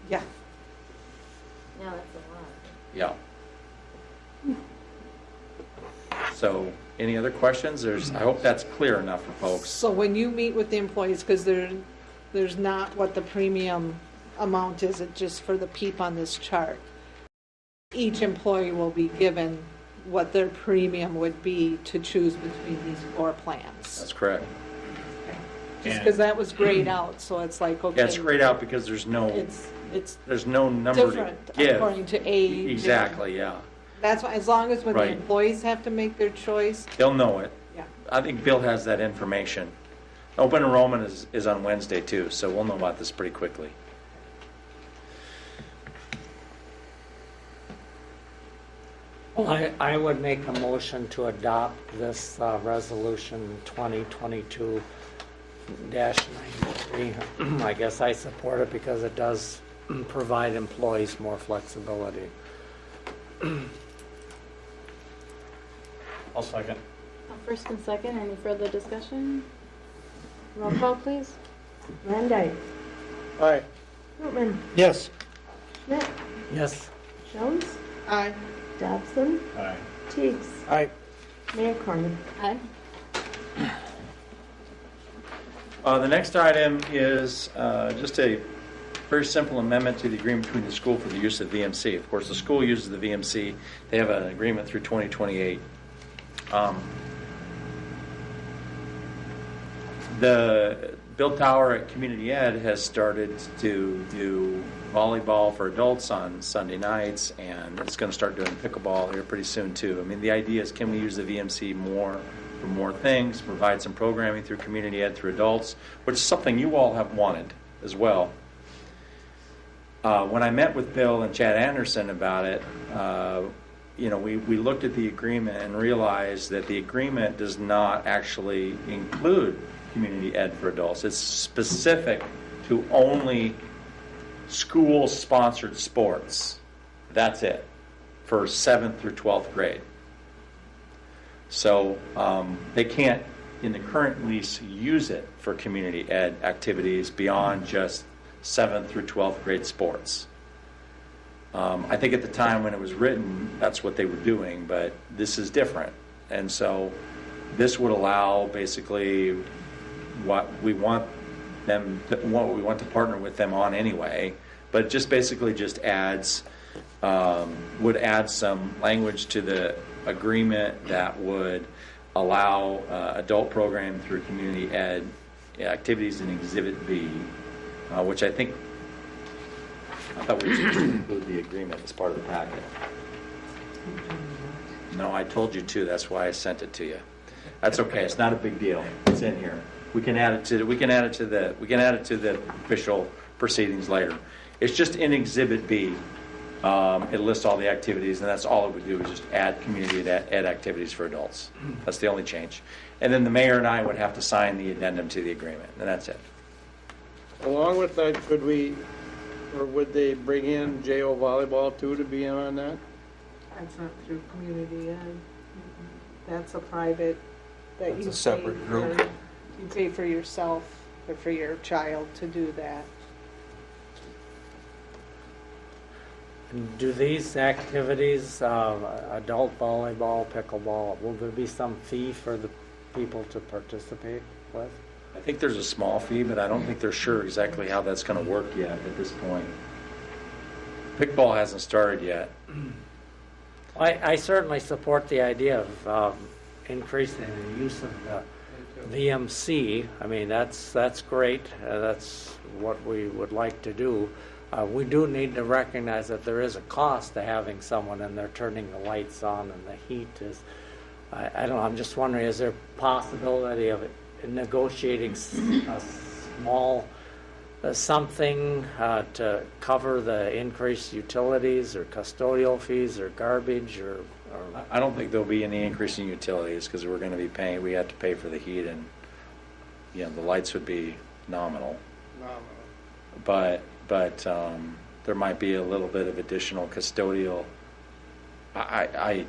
A: Yeah.
F: Yeah, that's a lot.
G: Yeah. So, any other questions? I hope that's clear enough for folks.
A: So when you meet with the employees, because there's not what the premium amount is, it's just for the peep on this chart. Each employee will be given what their premium would be to choose between these 4 plans.
G: That's correct.
A: Just because that was grayed out, so it's like, okay.
G: Yeah, it's grayed out because there's no number
A: different
G: to give.
A: according to age.
G: Exactly, yeah.
A: That's why, as long as when the
G: Right.
A: employees have to make their choice,
G: They'll know it.
A: yeah.
G: I think Bill has that information. Open enrollment is on Wednesday too, so we'll know about this pretty quickly.
E: Well, I would make a motion to adopt this resolution 2022-93. I guess I support it because it does provide employees more flexibility.
D: I'll second.
F: First and second, any further discussion? Roll call, please.
L: Van Dyke.
B: Aye.
L: Krugman.
M: Yes.
L: Schmidt.
E: Yes.
L: Jones.
A: Aye.
L: Dobson.
D: Aye.
L: Teagues.
B: Aye.
L: Mayor Corman.
F: Aye.
G: The next item is just a very simple amendment to the agreement between the school for the use of VMC. Of course, the school uses the VMC. They have an agreement through 2028. The Bill Tower at Community Ed has started to do volleyball for adults on Sunday nights, and it's going to start doing pickleball here pretty soon too. I mean, the idea is, can we use the VMC more for more things, provide some programming through Community Ed through adults, which is something you all have wanted as well. When I met with Bill and Chad Anderson about it, we looked at the agreement and realized that the agreement does not actually include Community Ed for adults. It's specific to only school-sponsored sports. That's it, for 7th through 12th grade. So they can't, in the current lease, use it for Community Ed activities beyond just 7th through 12th grade sports. I think at the time when it was written, that's what they were doing, but this is different. And so this would allow basically what we want to partner with them on anyway, but just basically just would add some language to the agreement that would allow adult program through Community Ed activities in Exhibit B, which I thought we were supposed to include the agreement as part of the packet. No, I told you to. That's why I sent it to you. That's okay. It's not a big deal. It's in here. We can add it to the official proceedings later. It's just in Exhibit B. It lists all the activities, and that's all it would do is just add Community Ed activities for adults. That's the only change. And then the mayor and I would have to sign the addendum to the agreement, and that's it.
B: Along with that, would they bring in JO volleyball too to be in on that?
A: That's not through Community Ed. That's a private, that
C: That's
A: you
C: a separate
A: pay
C: group.
A: for- You pay for yourself or for your child to do that.
E: Do these activities, adult volleyball, pickleball, will there be some fee for the people to participate with?
G: I think there's a small fee, but I don't think they're sure exactly how that's going to work yet at this point. Pickball hasn't started yet.
E: I certainly support the idea of increasing the use of the VMC. I mean, that's great. That's what we would like to do. We do need to recognize that there is a cost to having someone in there turning the lights on, and the heat is, I don't know, I'm just wondering, is there a possibility of negotiating a small something to cover the increased utilities or custodial fees or garbage or
G: I don't think there'll be any increase in utilities because we're going to be paying, we have to pay for the heat and, you know, the lights would be nominal. But there might be a little bit of additional custodial.
A: I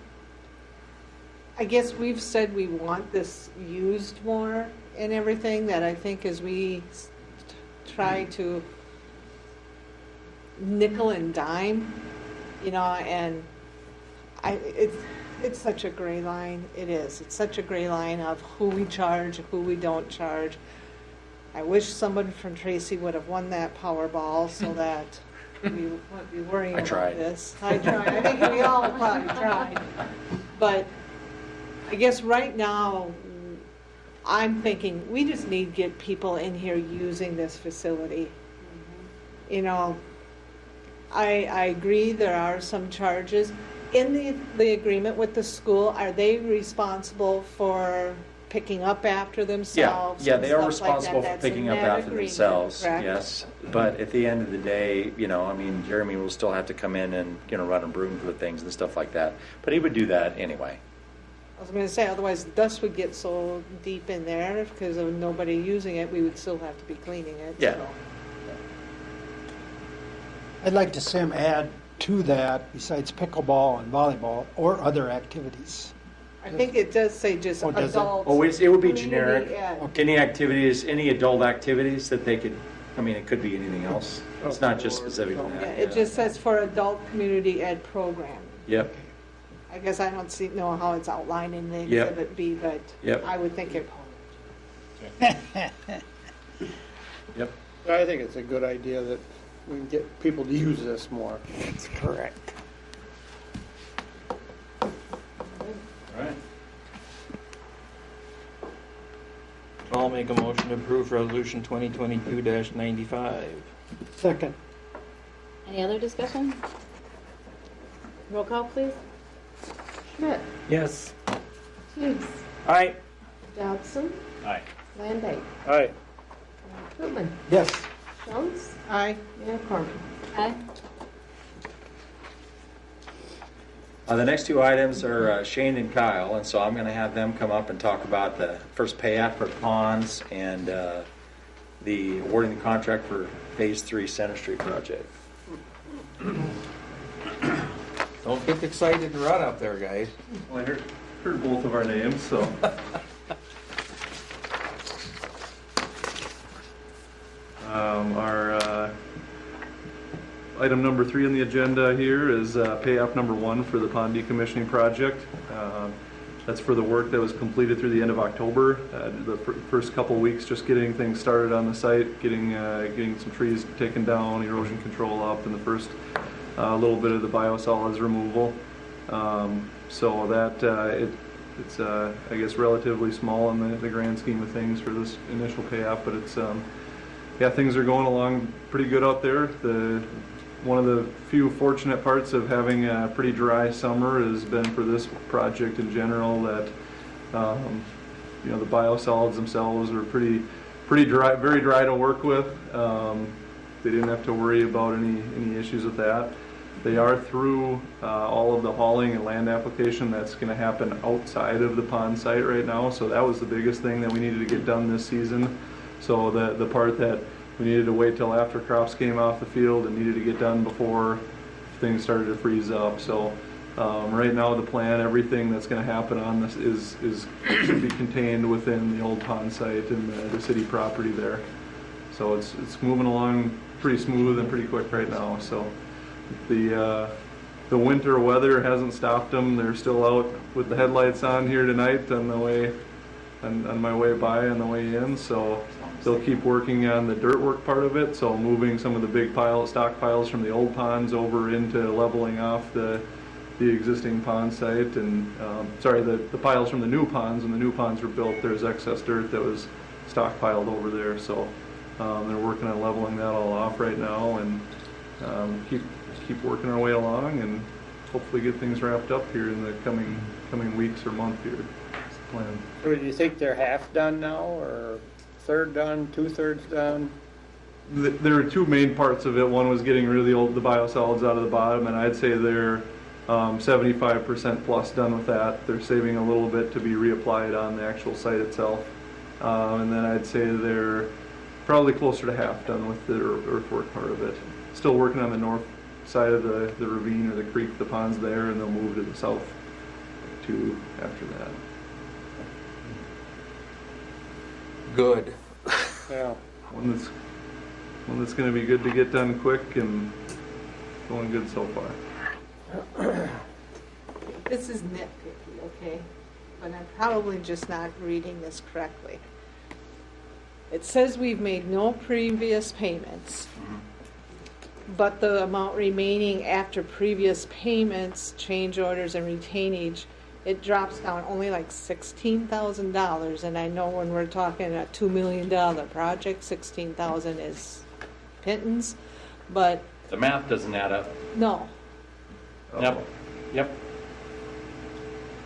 A: guess we've said we want this used more and everything, that I think as we try to nickel and dime, you know, and it's such a gray line. It is. It's such a gray line of who we charge, who we don't charge. I wish someone from Tracy would have won that Powerball so that we wouldn't be worrying about this. I tried. I think we all probably tried. But I guess right now, I'm thinking we just need to get people in here using this facility. You know, I agree there are some charges. In the agreement with the school, are they responsible for picking up after themselves?
G: Yeah, they are
A: and stuff like
G: responsible
A: that?
G: for picking up
A: That's in that
G: after
A: agreement,
G: themselves,
A: correct?
G: yes. But at the end of the day, you know, I mean, Jeremy will still have to come in and, you know, run a broom for things and stuff like that. But he would do that anyway.
A: I was going to say, otherwise dust would get so deep in there because of nobody using it, we would still have to be cleaning it.
G: Yeah.
A: So.
M: I'd like to see them add to that, besides pickleball and volleyball, or other activities.
A: I think it does say just
M: Oh, does it?
A: adults.
G: Oh, it would be
A: community
G: generic.
A: ed.
G: Any activities, any adult activities that they could, I mean, it could be anything else. It's not just specific to
A: Yeah,
G: that.
A: it just says for adult community ed program.
G: Yep,
A: I guess I don't know how it's outlined in the
G: Yep.
A: exhibit B, but
G: Yep.
A: I would think it.
G: yep.
K: I think it's a good idea that we can get people to use this more.
M: That's correct.
D: All right.
C: I'll make a motion to approve resolution 2022-95.
M: Second.
F: Any other discussion? Roll call, please.
L: Schmidt,
E: yes.
L: Hughes,
C: Aye.
L: Dobson,
D: Aye.
L: Landau,
B: All right.
L: Whitman,
M: Yes.
L: Jones,
A: Aye.
L: Mayor Corman.
F: Aye.
G: The next two items are Shane and Kyle, and so I'm going to have them come up and talk about the first payout for ponds and the awarding the contract for Phase 3 Center Street project.
C: Don't get excited and run up there, guys.
H: Well, I heard both of our names, so. Our item number 3 on the agenda here is payoff number 1 for the pond decommissioning project. That's for the work that was completed through the end of October. The first couple weeks, just getting things started on the site, getting some trees taken down, erosion control up, and the first little bit of the biosolids removal. So that it's I guess relatively small in the grand scheme of things for this initial payoff, but it's yeah, things are going along pretty good out there. One of the few fortunate parts of having a pretty dry summer has been for this project in general that you know, the biosolids themselves are pretty dry, very dry to work with. They didn't have to worry about any issues with that. They are through all of the hauling and land application that's going to happen outside of the pond site right now. So that was the biggest thing that we needed to get done this season. So the part that we needed to wait till after crops came off the field and needed to get done before things started to freeze up. So right now the plan, everything that's going to happen on this should be contained within the old pond site and the city property there. So it's moving along pretty smooth and pretty quick right now. So the winter weather hasn't stopped them. They're still out with the headlights on here tonight on the way on my way by on the way in. So they'll keep working on the dirt work part of it, so moving some of the big stockpiles from the old ponds over into leveling off the existing pond site, and the piles from the new ponds. When the new ponds were built, there's excess dirt that was stockpiled over there, so they're working on leveling that all off right now, and keep working our way along, and hopefully get things wrapped up here in the coming weeks or month here. That's the plan.
K: So do you think they're half done now, or third done, 2/3 done?
H: There are two main parts of it. One was getting rid of the biosolids out of the bottom, and I'd say they're 75% plus done with that. They're saving a little bit to be reapplied on the actual site itself. And then I'd say they're probably closer to half done with the earthwork part of it. Still working on the north side of the ravine or the creek, the pond's there, and they'll move to the south too after that.
C: Good.
K: Yeah.
H: One that's going to be good to get done quick and going good so far.
A: This is nitpicky, okay? But I'm probably just not reading this correctly. It says we've made no previous payments, but the amount remaining after previous payments, change orders, and retainage, it drops down only like $16,000. And I know when we're talking a $2 million project, $16,000 is pittance, but
G: The math doesn't add up.
A: no.
G: Yep, yep.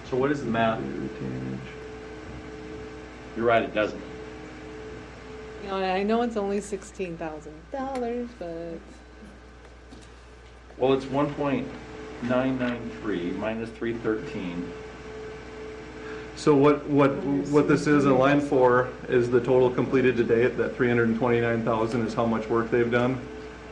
G: So what is the math? You're right, it doesn't.
A: You know, I know it's only $16,000, but
G: Well, it's 1.993 minus 313.
H: So what this is in line 4 is the total completed to date. That 329,000 is how much work they've done.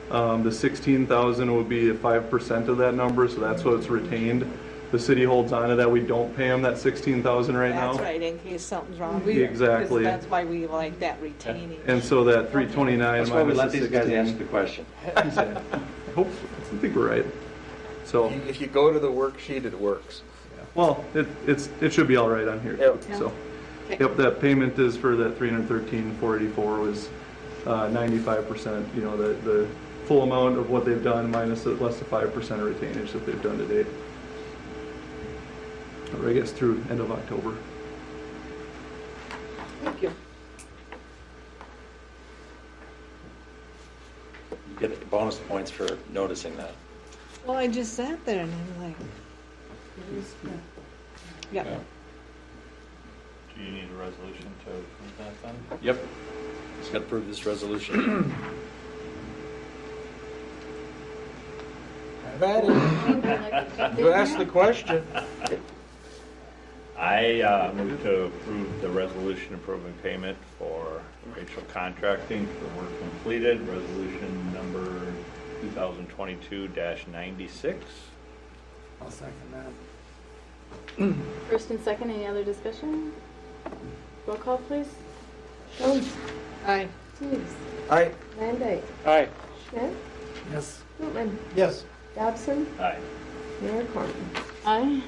H: The 16,000 would be 5% of that number, so that's what's retained. The city holds on to that. We don't pay them that 16,000 right now.
A: that's right, in case something's wrong.
H: Exactly.
A: Because that's why we like that retaining.
H: And so that 329
G: That's why we
H: minus
G: let
H: the
G: these guys
H: 16.
G: answer the question.
H: I hope, I think we're right. So,
C: If you go to the worksheet, it works.
H: well, it should be all right on here.
C: Yep.
H: So,
A: Okay.
H: yep, that payment is for that 313,484 was 95%. You know, the full amount of what they've done minus the less than 5% of retainage that they've done to date. Or I guess through end of October.
A: Thank you.
G: You get bonus points for noticing that.
A: Well, I just sat there and I'm like, yeah.
D: Do you need a resolution to approve that then?
G: Yep. Just got to approve this resolution.
C: Have at it. You asked the question.
D: I move to approve the resolution approving payment for Rachel Contracting for work completed, resolution number 2022-96.
E: I'll second that.
F: First and second, any other discussion? Roll call, please.
L: Jones,
A: Aye.
L: Hughes,
C: Aye.
L: Van Dyke,
K: Aye.
L: Schmidt,
E: Yes.
L: Bootman,
K: Yes.
L: Dobson,
D: Aye.
L: Mayor Corman.
F: Aye.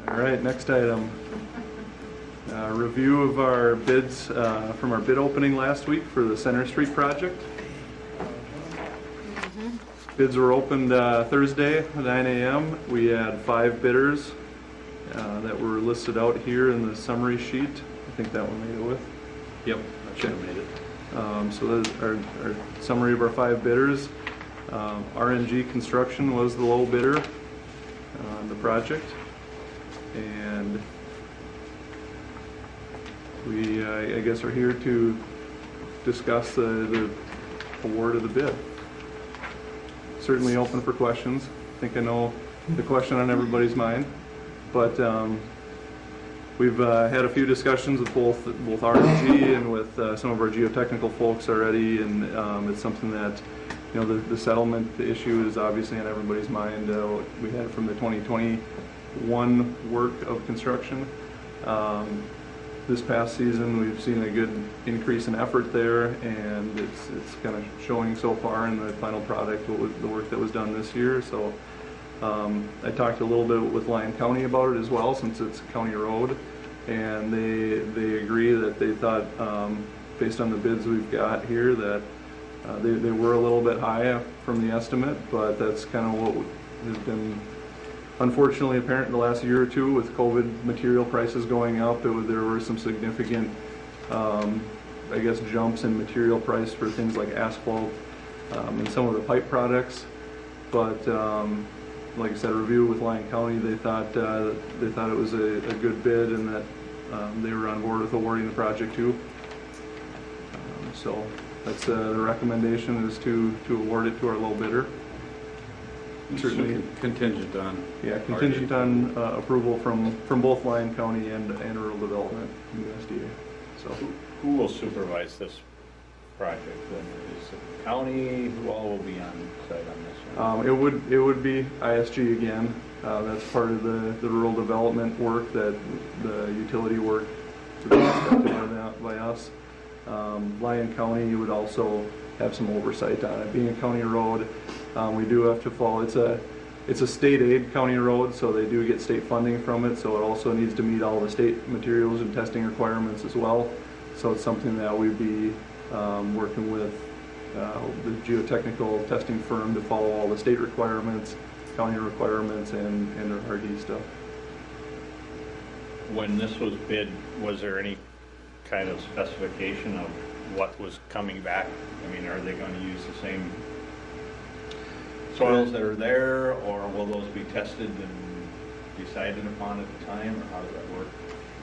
H: All right, next item. Review of our bids from our bid opening last week for the Center Street project. Bids were opened Thursday at 9 a.m. We had 5 bidders that were listed out here in the summary sheet. I think that one made it with.
G: Yep, that should have made it.
H: So that is our summary of our 5 bidders. RNG Construction was the low bidder on the project. And we, I guess, are here to discuss the award of the bid. Certainly open for questions. I think I know the question on everybody's mind, but we've had a few discussions with both RNG and with some of our geotechnical folks already, and it's something that, you know, the settlement issue is obviously on everybody's mind. We had it from the 2021 work of construction. This past season, we've seen a good increase in effort there, and it's kind of showing so far in the final product what was the work that was done this year. So I talked a little bit with Lyon County about it as well, since it's a county road, and they agree that they thought, based on the bids we've got here, that they were a little bit high from the estimate, but that's kind of what has been unfortunately apparent in the last year or two with COVID material prices going up. There were some significant, I guess, jumps in material price for things like asphalt and some of the pipe products. But like I said, a review with Lyon County, they thought it was a good bid, and that they were on board with awarding the project too. So that's the recommendation is to award it to our low bidder. Certainly
D: Contingent on.
H: Yeah, contingent on approval from both Lyon County and Rural Development, USDA. So
D: Who will supervise this project? Then is it the county? Who all will be on site on this one?
H: it would be ISG again. That's part of the rural development work, that the utility work would be inspected by us. Lyon County would also have some oversight on it. Being a county road, we do have to follow. It's a state aid county road, so they do get state funding from it. So it also needs to meet all the state materials and testing requirements as well. So it's something that we'd be working with the geotechnical testing firm to follow all the state requirements, county requirements, and our RD stuff.
D: When this was bid, was there any kind of specification of what was coming back? I mean, are they going to use the same soils that are there, or will those be tested and decided upon at the time, or how does that work?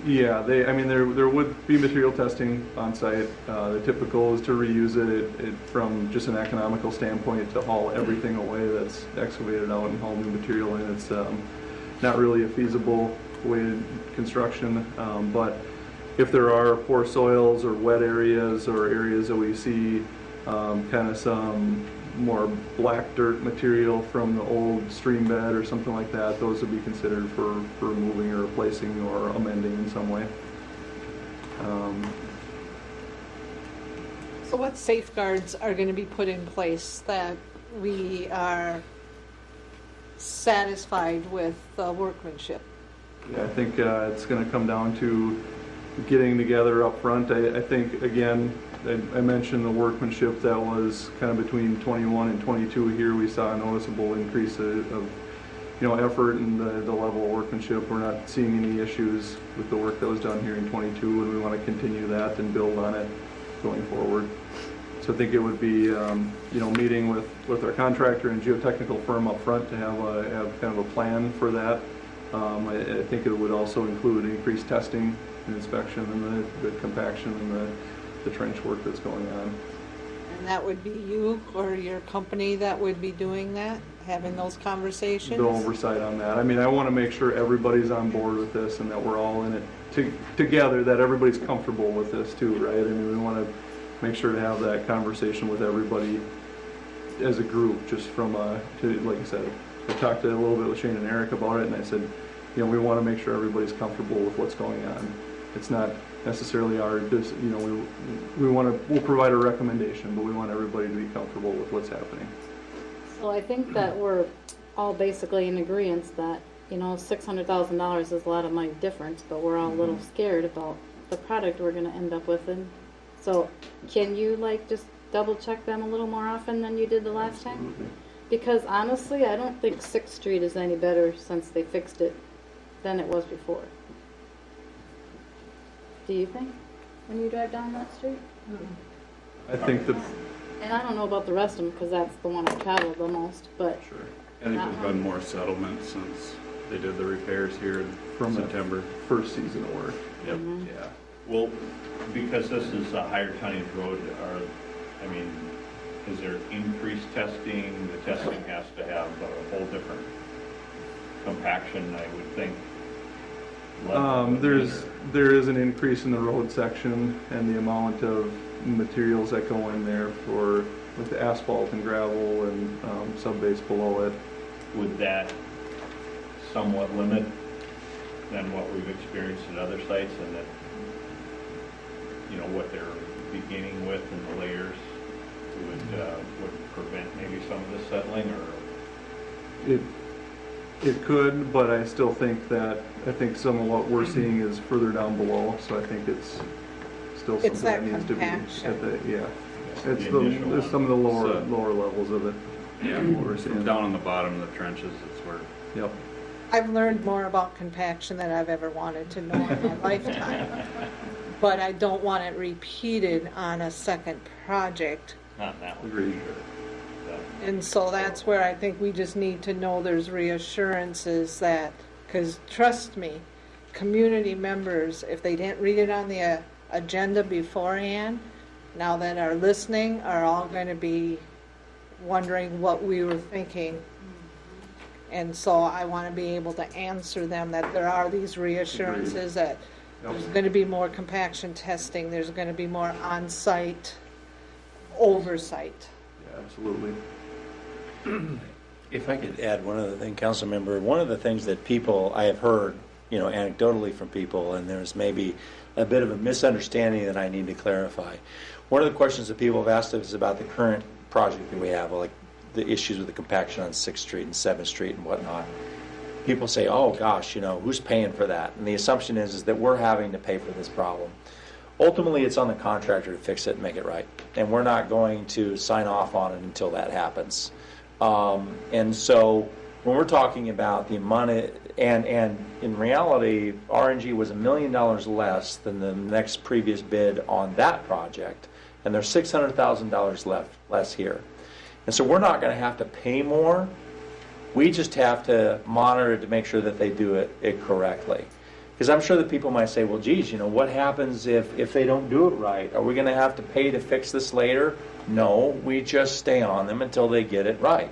H: Yeah, there would be material testing on site. The typical is to reuse it from just an economical standpoint, to haul everything away that's excavated out and haul new material in. It's not really a feasible way of construction, but if there are poor soils or wet areas or areas that we see kind of some more black dirt material from the old stream bed or something like that, those would be considered for removing or replacing or amending in some way.
A: So what safeguards are going to be put in place that we are satisfied with the workmanship?
H: Yeah, I think it's going to come down to getting together up front. I think, again, I mentioned the workmanship that was kind of between 21 and 22 here. We saw a noticeable increase of effort and the level of workmanship. We're not seeing any issues with the work that was done here in 22, and we want to continue that and build on it going forward. So I think it would be, meeting with our contractor and geotechnical firm up front to have kind of a plan for that. I think it would also include increased testing and inspection and the compaction and the trench work that's going on.
A: And that would be you or your company that would be doing that, having those conversations?
H: The oversight on that. I mean, I want to make sure everybody's on board with this and that we're all in it together, that everybody's comfortable with this too, right? I mean, we want to make sure to have that conversation with everybody as a group, just from, like I said, I talked a little bit with Shane and Eric about it, and I said, we want to make sure everybody's comfortable with what's going on. It's not necessarily we'll provide a recommendation, but we want everybody to be comfortable with what's happening.
F: So I think that we're all basically in agreement that, $600,000 is a lot of money difference, but we're all a little scared about the product we're going to end up with. And so can you just double check them a little more often than you did the last time?
H: Absolutely.
F: Because honestly, I don't think 6th Street is any better since they fixed it than it was before. Do you think, when you drive down that street?
H: I think
F: And I don't know about the rest of them, because that's the one I traveled the most, but...
H: Sure.
N: I think there's been more settlement since they did the repairs here in September.
H: First season of work.
N: Yep.
F: Mhm.
D: Yeah. Well, because this is a higher tonnage road, is there increased testing? The testing has to have a whole different compaction, I would think.
H: There is an increase in the road section and the amount of materials that go in there with the asphalt and gravel and subbase below it.
D: Would that somewhat limit than what we've experienced at other sites, and that, what they're beginning with and the layers would prevent maybe some of the settling, or?
H: It could, but I still think some of what we're seeing is further down below, so I think it's still something that needs to be at the, it's some of the lower levels of it.
N: Yeah, from down on the bottom of the trenches, it's where.
H: Yep.
A: I've learned more about compaction than I've ever wanted to know in my lifetime. But I don't want it repeated on a second project.
D: Not that one.
H: Agreed.
A: And so that's where I think we just need to know there's reassurances that, because trust me, community members, if they didn't read it on the agenda beforehand, now that are listening are all going to be wondering what we were thinking. And so I want to be able to answer them that there are these reassurances that there's going to be more compaction testing, there's going to be more on-site oversight.
H: Yeah, absolutely.
G: If I could add one other thing, council member, one of the things that people, I have heard, anecdotally from people, and there's maybe a bit of a misunderstanding that I need to clarify. One of the questions that people have asked us is about the current project that we have, like the issues with the compaction on 6th Street and 7th Street and whatnot. People say, oh gosh, who's paying for that? And the assumption is that we're having to pay for this problem. Ultimately, it's on the contractor to fix it and make it right. And we're not going to sign off on it until that happens. And so when we're talking about the money, and in reality, RNG was $1 million less than the next previous bid on that project, and there's $600,000 less here. And so we're not going to have to pay more. We just have to monitor it to make sure that they do it correctly. Because I'm sure that people might say, well, geez, what happens if they don't do it right? Are we going to have to pay to fix this later? No, we just stay on them until they get it right.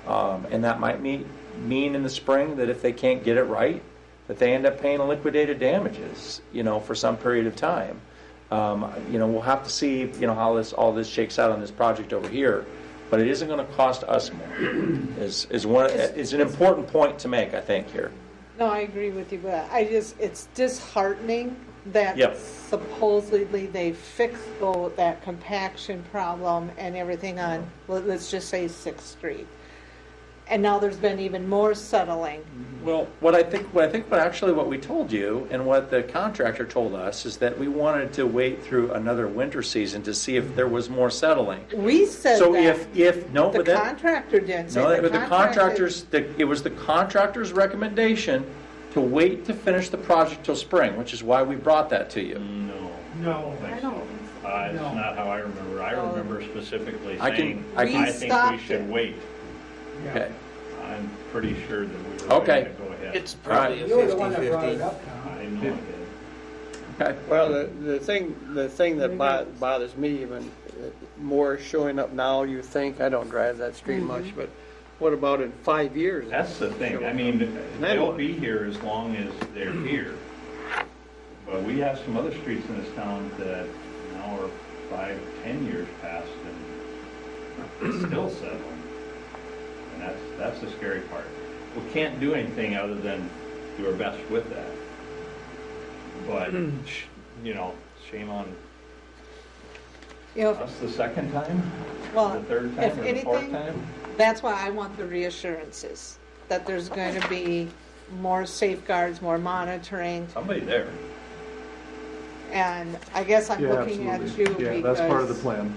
G: And that might mean in the spring that if they can't get it right, that they end up paying liquidated damages, for some period of time. We'll have to see, how all this shakes out on this project over here. But it isn't going to cost us more. Is an important point to make, I think, here.
A: No, I agree with you, but it's disheartening that supposedly they fixed that compaction problem and everything on, let's just say 6th Street. And now there's been even more settling.
G: Well, what we told you and what the contractor told us is that we wanted to wait through another winter season to see if there was more settling.
A: We said
G: so
A: that.
G: The
A: contractor didn't say
G: no, but the contractors. It was the contractor's recommendation to wait to finish the project till spring, which is why we brought that to you.
D: No. I don't think so. That's not how I remember. I remember specifically saying
G: I
D: think we should wait.
G: Okay.
D: I'm pretty sure that we were ready to go ahead.
C: It's probably a 50-50.
D: I know it is.
G: Okay.
K: Well, the thing that bothers me even more showing up now, you think, I don't drive that street much, but what about in 5 years?
D: That's the thing. I mean, they'll be here as long as they're here. But we have some other streets in this town that now are 5, 10 years past and it's still settling. And that's the scary part. We can't do anything other than do our best with that. But, shame on us the second time, the third time, or the fourth time.
A: That's why I want the reassurances, that there's going to be more safeguards, more monitoring.
D: Somebody there.
A: And I guess I'm looking
H: absolutely.
A: at you
H: Yeah,
A: because...
H: that's part of the plan.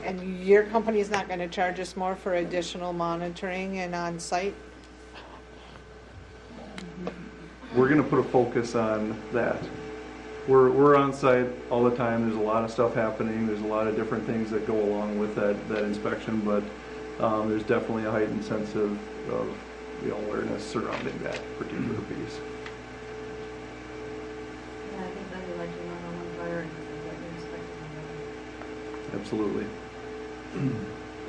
A: And your company's not going to charge us more for additional monitoring and on-site?
H: We're going to put a focus on that. We're on site all the time. There's a lot of stuff happening. There's a lot of different things that go along with that inspection, but there's definitely a heightened sense of awareness surrounding that particular piece.
F: Yeah, I think that'd be like your one-on-one fire and what you're expecting.
H: Absolutely.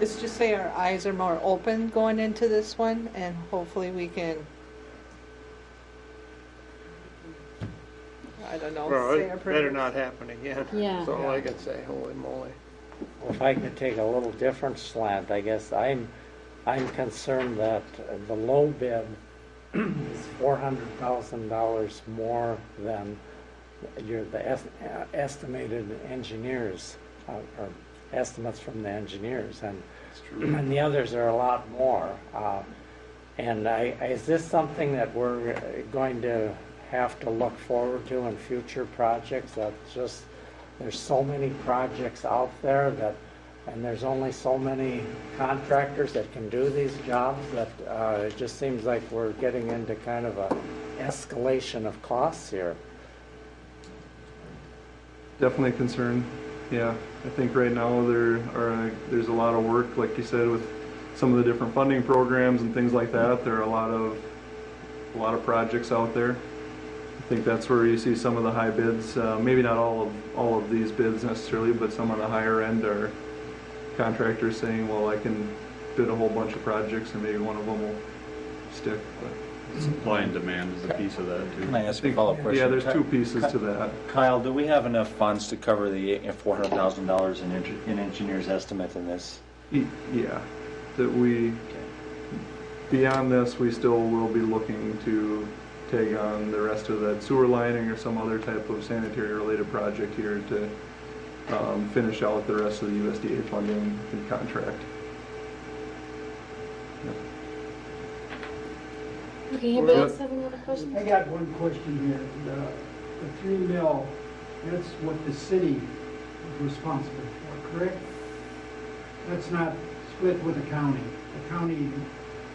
A: Let's just say our eyes are more open going into this one, and hopefully we can, I don't know,
K: Well,
A: say our
K: it better
A: prayers.
K: not happen again.
F: Yeah.
K: That's all I can say, holy moly.
E: If I could take a little different slant, I guess I'm concerned that the low bid is $400,000 more than the estimated engineers, or estimates from the engineers, and the others are a lot more. And is this something that we're going to have to look forward to in future projects? That just there's so many projects out there and there's only so many contractors that can do these jobs that it just seems like we're getting into kind of a escalation of costs here.
H: Definitely a concern. Yeah, I think right now there's a lot of work, like you said, with some of the different funding programs and things like that. There are a lot of projects out there. I think that's where you see some of the high bids. Maybe not all of these bids necessarily, but some of the higher end are contractors saying, well, I can bid a whole bunch of projects and maybe one of them will stick. But
N: Supply and demand is a piece of that too.
G: Can I ask a follow-up question?
H: yeah, there's two pieces to that.
G: Kyle, do we have enough funds to cover the $400,000 in engineer's estimate in this?
H: Yeah, that we, beyond this, we still will be looking to take on the rest of that sewer lining or some other type of sanitary related project here to finish out the rest of the USDA funding and contract.
F: Okay, anybody else have any other questions?
M: I got one question here. The 3 mil, that's what the city is responsible for, correct? That's not split with the county. The county,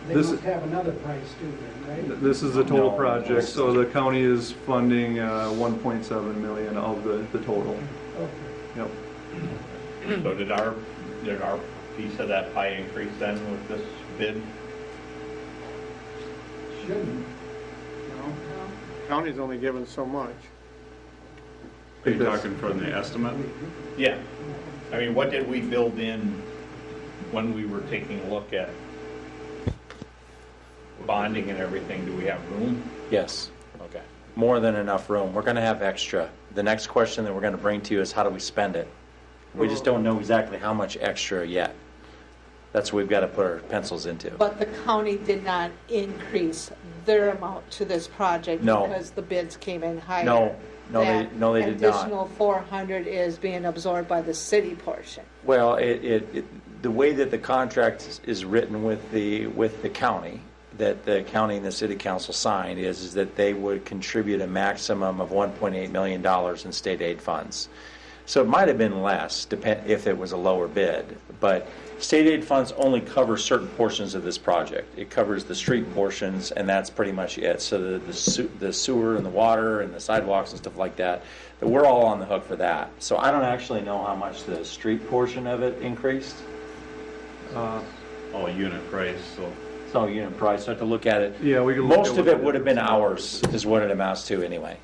M: they
H: This
M: must have another price too then, right?
H: This is a total
G: No.
H: project, so the county is funding 1.7 million of the total.
M: Okay.
H: Yep.
D: So did our piece of that pie increase then with this bid?
M: Shouldn't, you know?
K: County's only given so much.
N: Are you talking from the estimate?
D: Yeah. I mean, what did we build in when we were taking a look at bonding and everything? Do we have room?
G: Yes,
D: Okay.
G: more than enough room. We're going to have extra. The next question that we're going to bring to you is how do we spend it? We just don't know exactly how much extra yet. That's what we've got to put our pencils into.
A: But the county did not increase their amount to this project
G: No.
A: because the bids came in higher.
G: No, they did not.
A: Additional 400 is being absorbed by the city portion.
G: Well, the way that the contract is written with the county, that the county and the city council signed, is that they would contribute a maximum of $1.8 million in state aid funds. So it might have been less if it was a lower bid, but state aid funds only cover certain portions of this project. It covers the street portions, and that's pretty much it. So the sewer and the water and the sidewalks and stuff like that, we're all on the hook for that. So I don't actually know how much the street portion of it increased.
N: All unit price, so.
G: It's all unit price, so I have to look at it.
H: Yeah, we can look
G: Most
H: at
G: of
H: what
G: it
H: the
G: would have been
H: difference
G: ours, is what it amounts to anyway.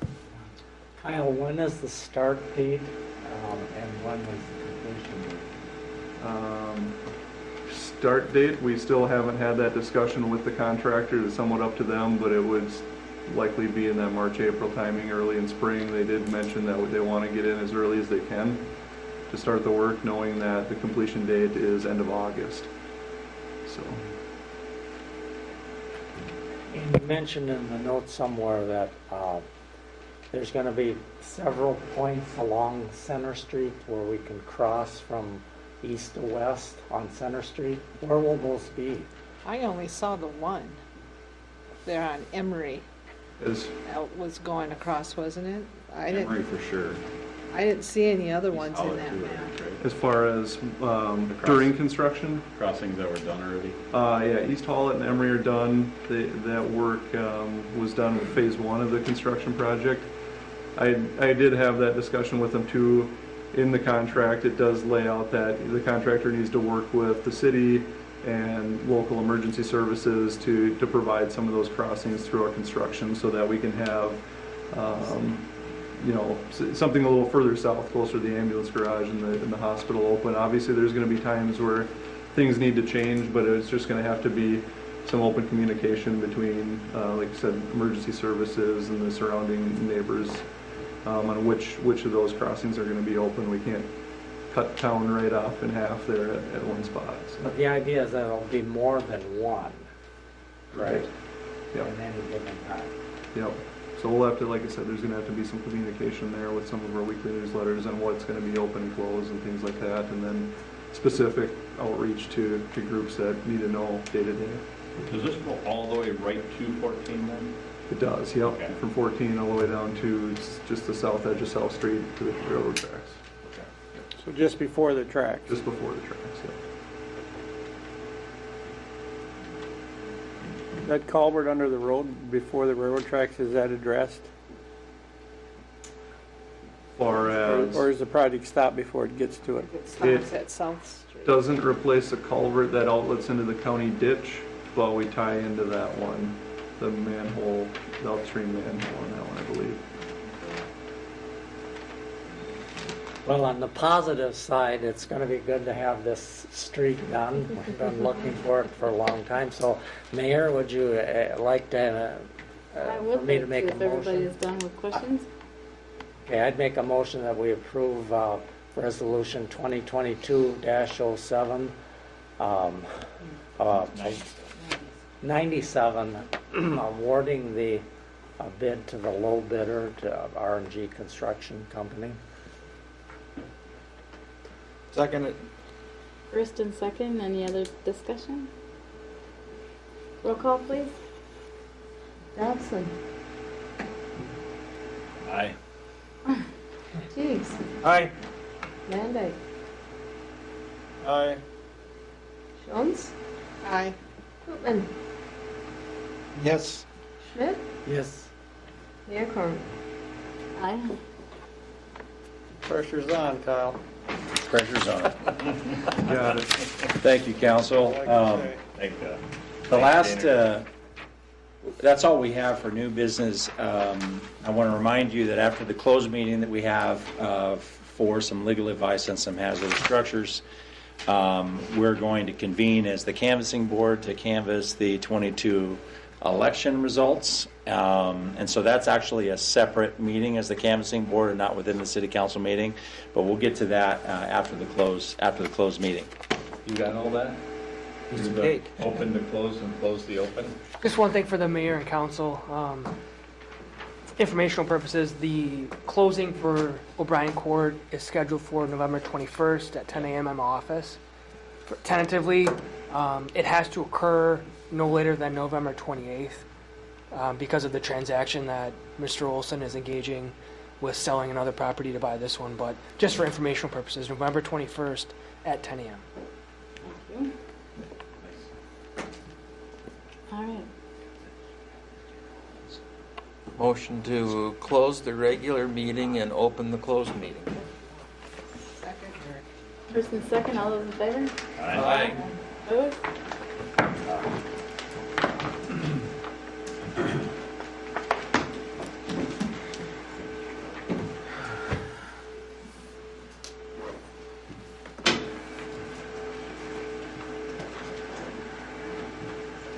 E: Kyle, when is the start date, and when was the completion date?
H: Start date, we still haven't had that discussion with the contractor. It's somewhat up to them, but it would likely be in that March, April timing, early in spring. They did mention that they want to get in as early as they can to start the work, knowing that the completion date is end of August. So,
E: And you mentioned in the note somewhere that there's going to be several points along Center Street where we can cross from east to west on Center Street. Where will those be?
A: I only saw the one there on Emery. That was going across, wasn't it?
N: Emery for sure.
A: I didn't see any other ones in
N: Solid
A: that
N: too, I
A: map.
N: think, right?
H: as far as during construction,
N: Crossings that were done already.
H: yeah, East Hallett and Emery are done. That work was done with phase 1 of the construction project. I did have that discussion with them too. In the contract, it does lay out that the contractor needs to work with the city and local emergency services to provide some of those crossings through our construction so that we can have, something a little further south, closer to the ambulance garage and the hospital open. Obviously, there's going to be times where things need to change, but it's just going to have to be some open communication between, like I said, emergency services and the surrounding neighbors on which of those crossings are going to be open. We can't cut town right off in half there at one spot. So.
E: But the idea is that it'll be more than one, right?
H: Yep.
E: At any given time.
H: Yep. So we'll have to, like I said, there's going to have to be some communication there with some of our weekly newsletters on what's going to be open and closed and things like that, and then specific outreach to groups that need to know day to day.
D: Does this go all the way right to 14 then?
H: It does, yep.
D: Okay.
H: From 14 all the way down to just the south edge of South Street to the railroad tracks.
K: So just before the tracks.
H: Just before the tracks, yep.
K: That culvert under the road before the railroad tracks, is that addressed?
H: Far as
K: Or is the project stopped before it gets to it?
A: It stops at South Street.
H: doesn't replace a culvert that outlets into the county ditch, but we tie into that one. the manhole, the upstream manhole on that one, I believe.
E: Well, on the positive side, it's going to be good to have this street done. We've been looking for it for a long time. So, Mayor, would you like to,
F: I
E: for
F: would
E: me
F: like
E: to make a
F: if everybody
E: motion?
F: is done with questions.
E: Okay, I'd make a motion that we approve Resolution 2022-07, 97, awarding the bid to the low bidder, to R&G Construction Company.
C: Second it.
F: First and second, any other discussion? Roll call, please.
L: Dobson.
D: Aye.
L: Teigs.
C: Aye.
L: Manday.
B: Aye.
L: Jones.
A: Aye.
L: Koopman.
B: Yes.
L: Schmidt.
E: Yes.
L: Mayor Carmen.
F: Aye.
K: Pressure's on, Kyle.
G: Pressure's on.
H: Got it.
G: Thank you, council.
K: Like I say.
G: The last, that's all we have for new business. I want to remind you that after the closed meeting that we have for some legal advice on some hazardous structures, we're going to convene as the canvassing board to canvass the 22 election results. And so that's actually a separate meeting as the canvassing board and not within the city council meeting. But we'll get to that after the closed meeting. You got all that?
C: Piece of cake.
D: Open to close and close the open.
O: Just one thing for the mayor and council. Informational purposes, the closing for O'Brien Court is scheduled for November 21st at 10 a.m. in my office. Tentatively, it has to occur no later than November 28th because of the transaction that Mr. Olson is engaging with selling another property to buy this one. But just for informational purposes, November 21st at 10 a.m.
F: Thank you. All right.
C: Motion to close the regular meeting and open the closed meeting.
F: First and second, all those in favor?
C: Aye.
F: Opposed?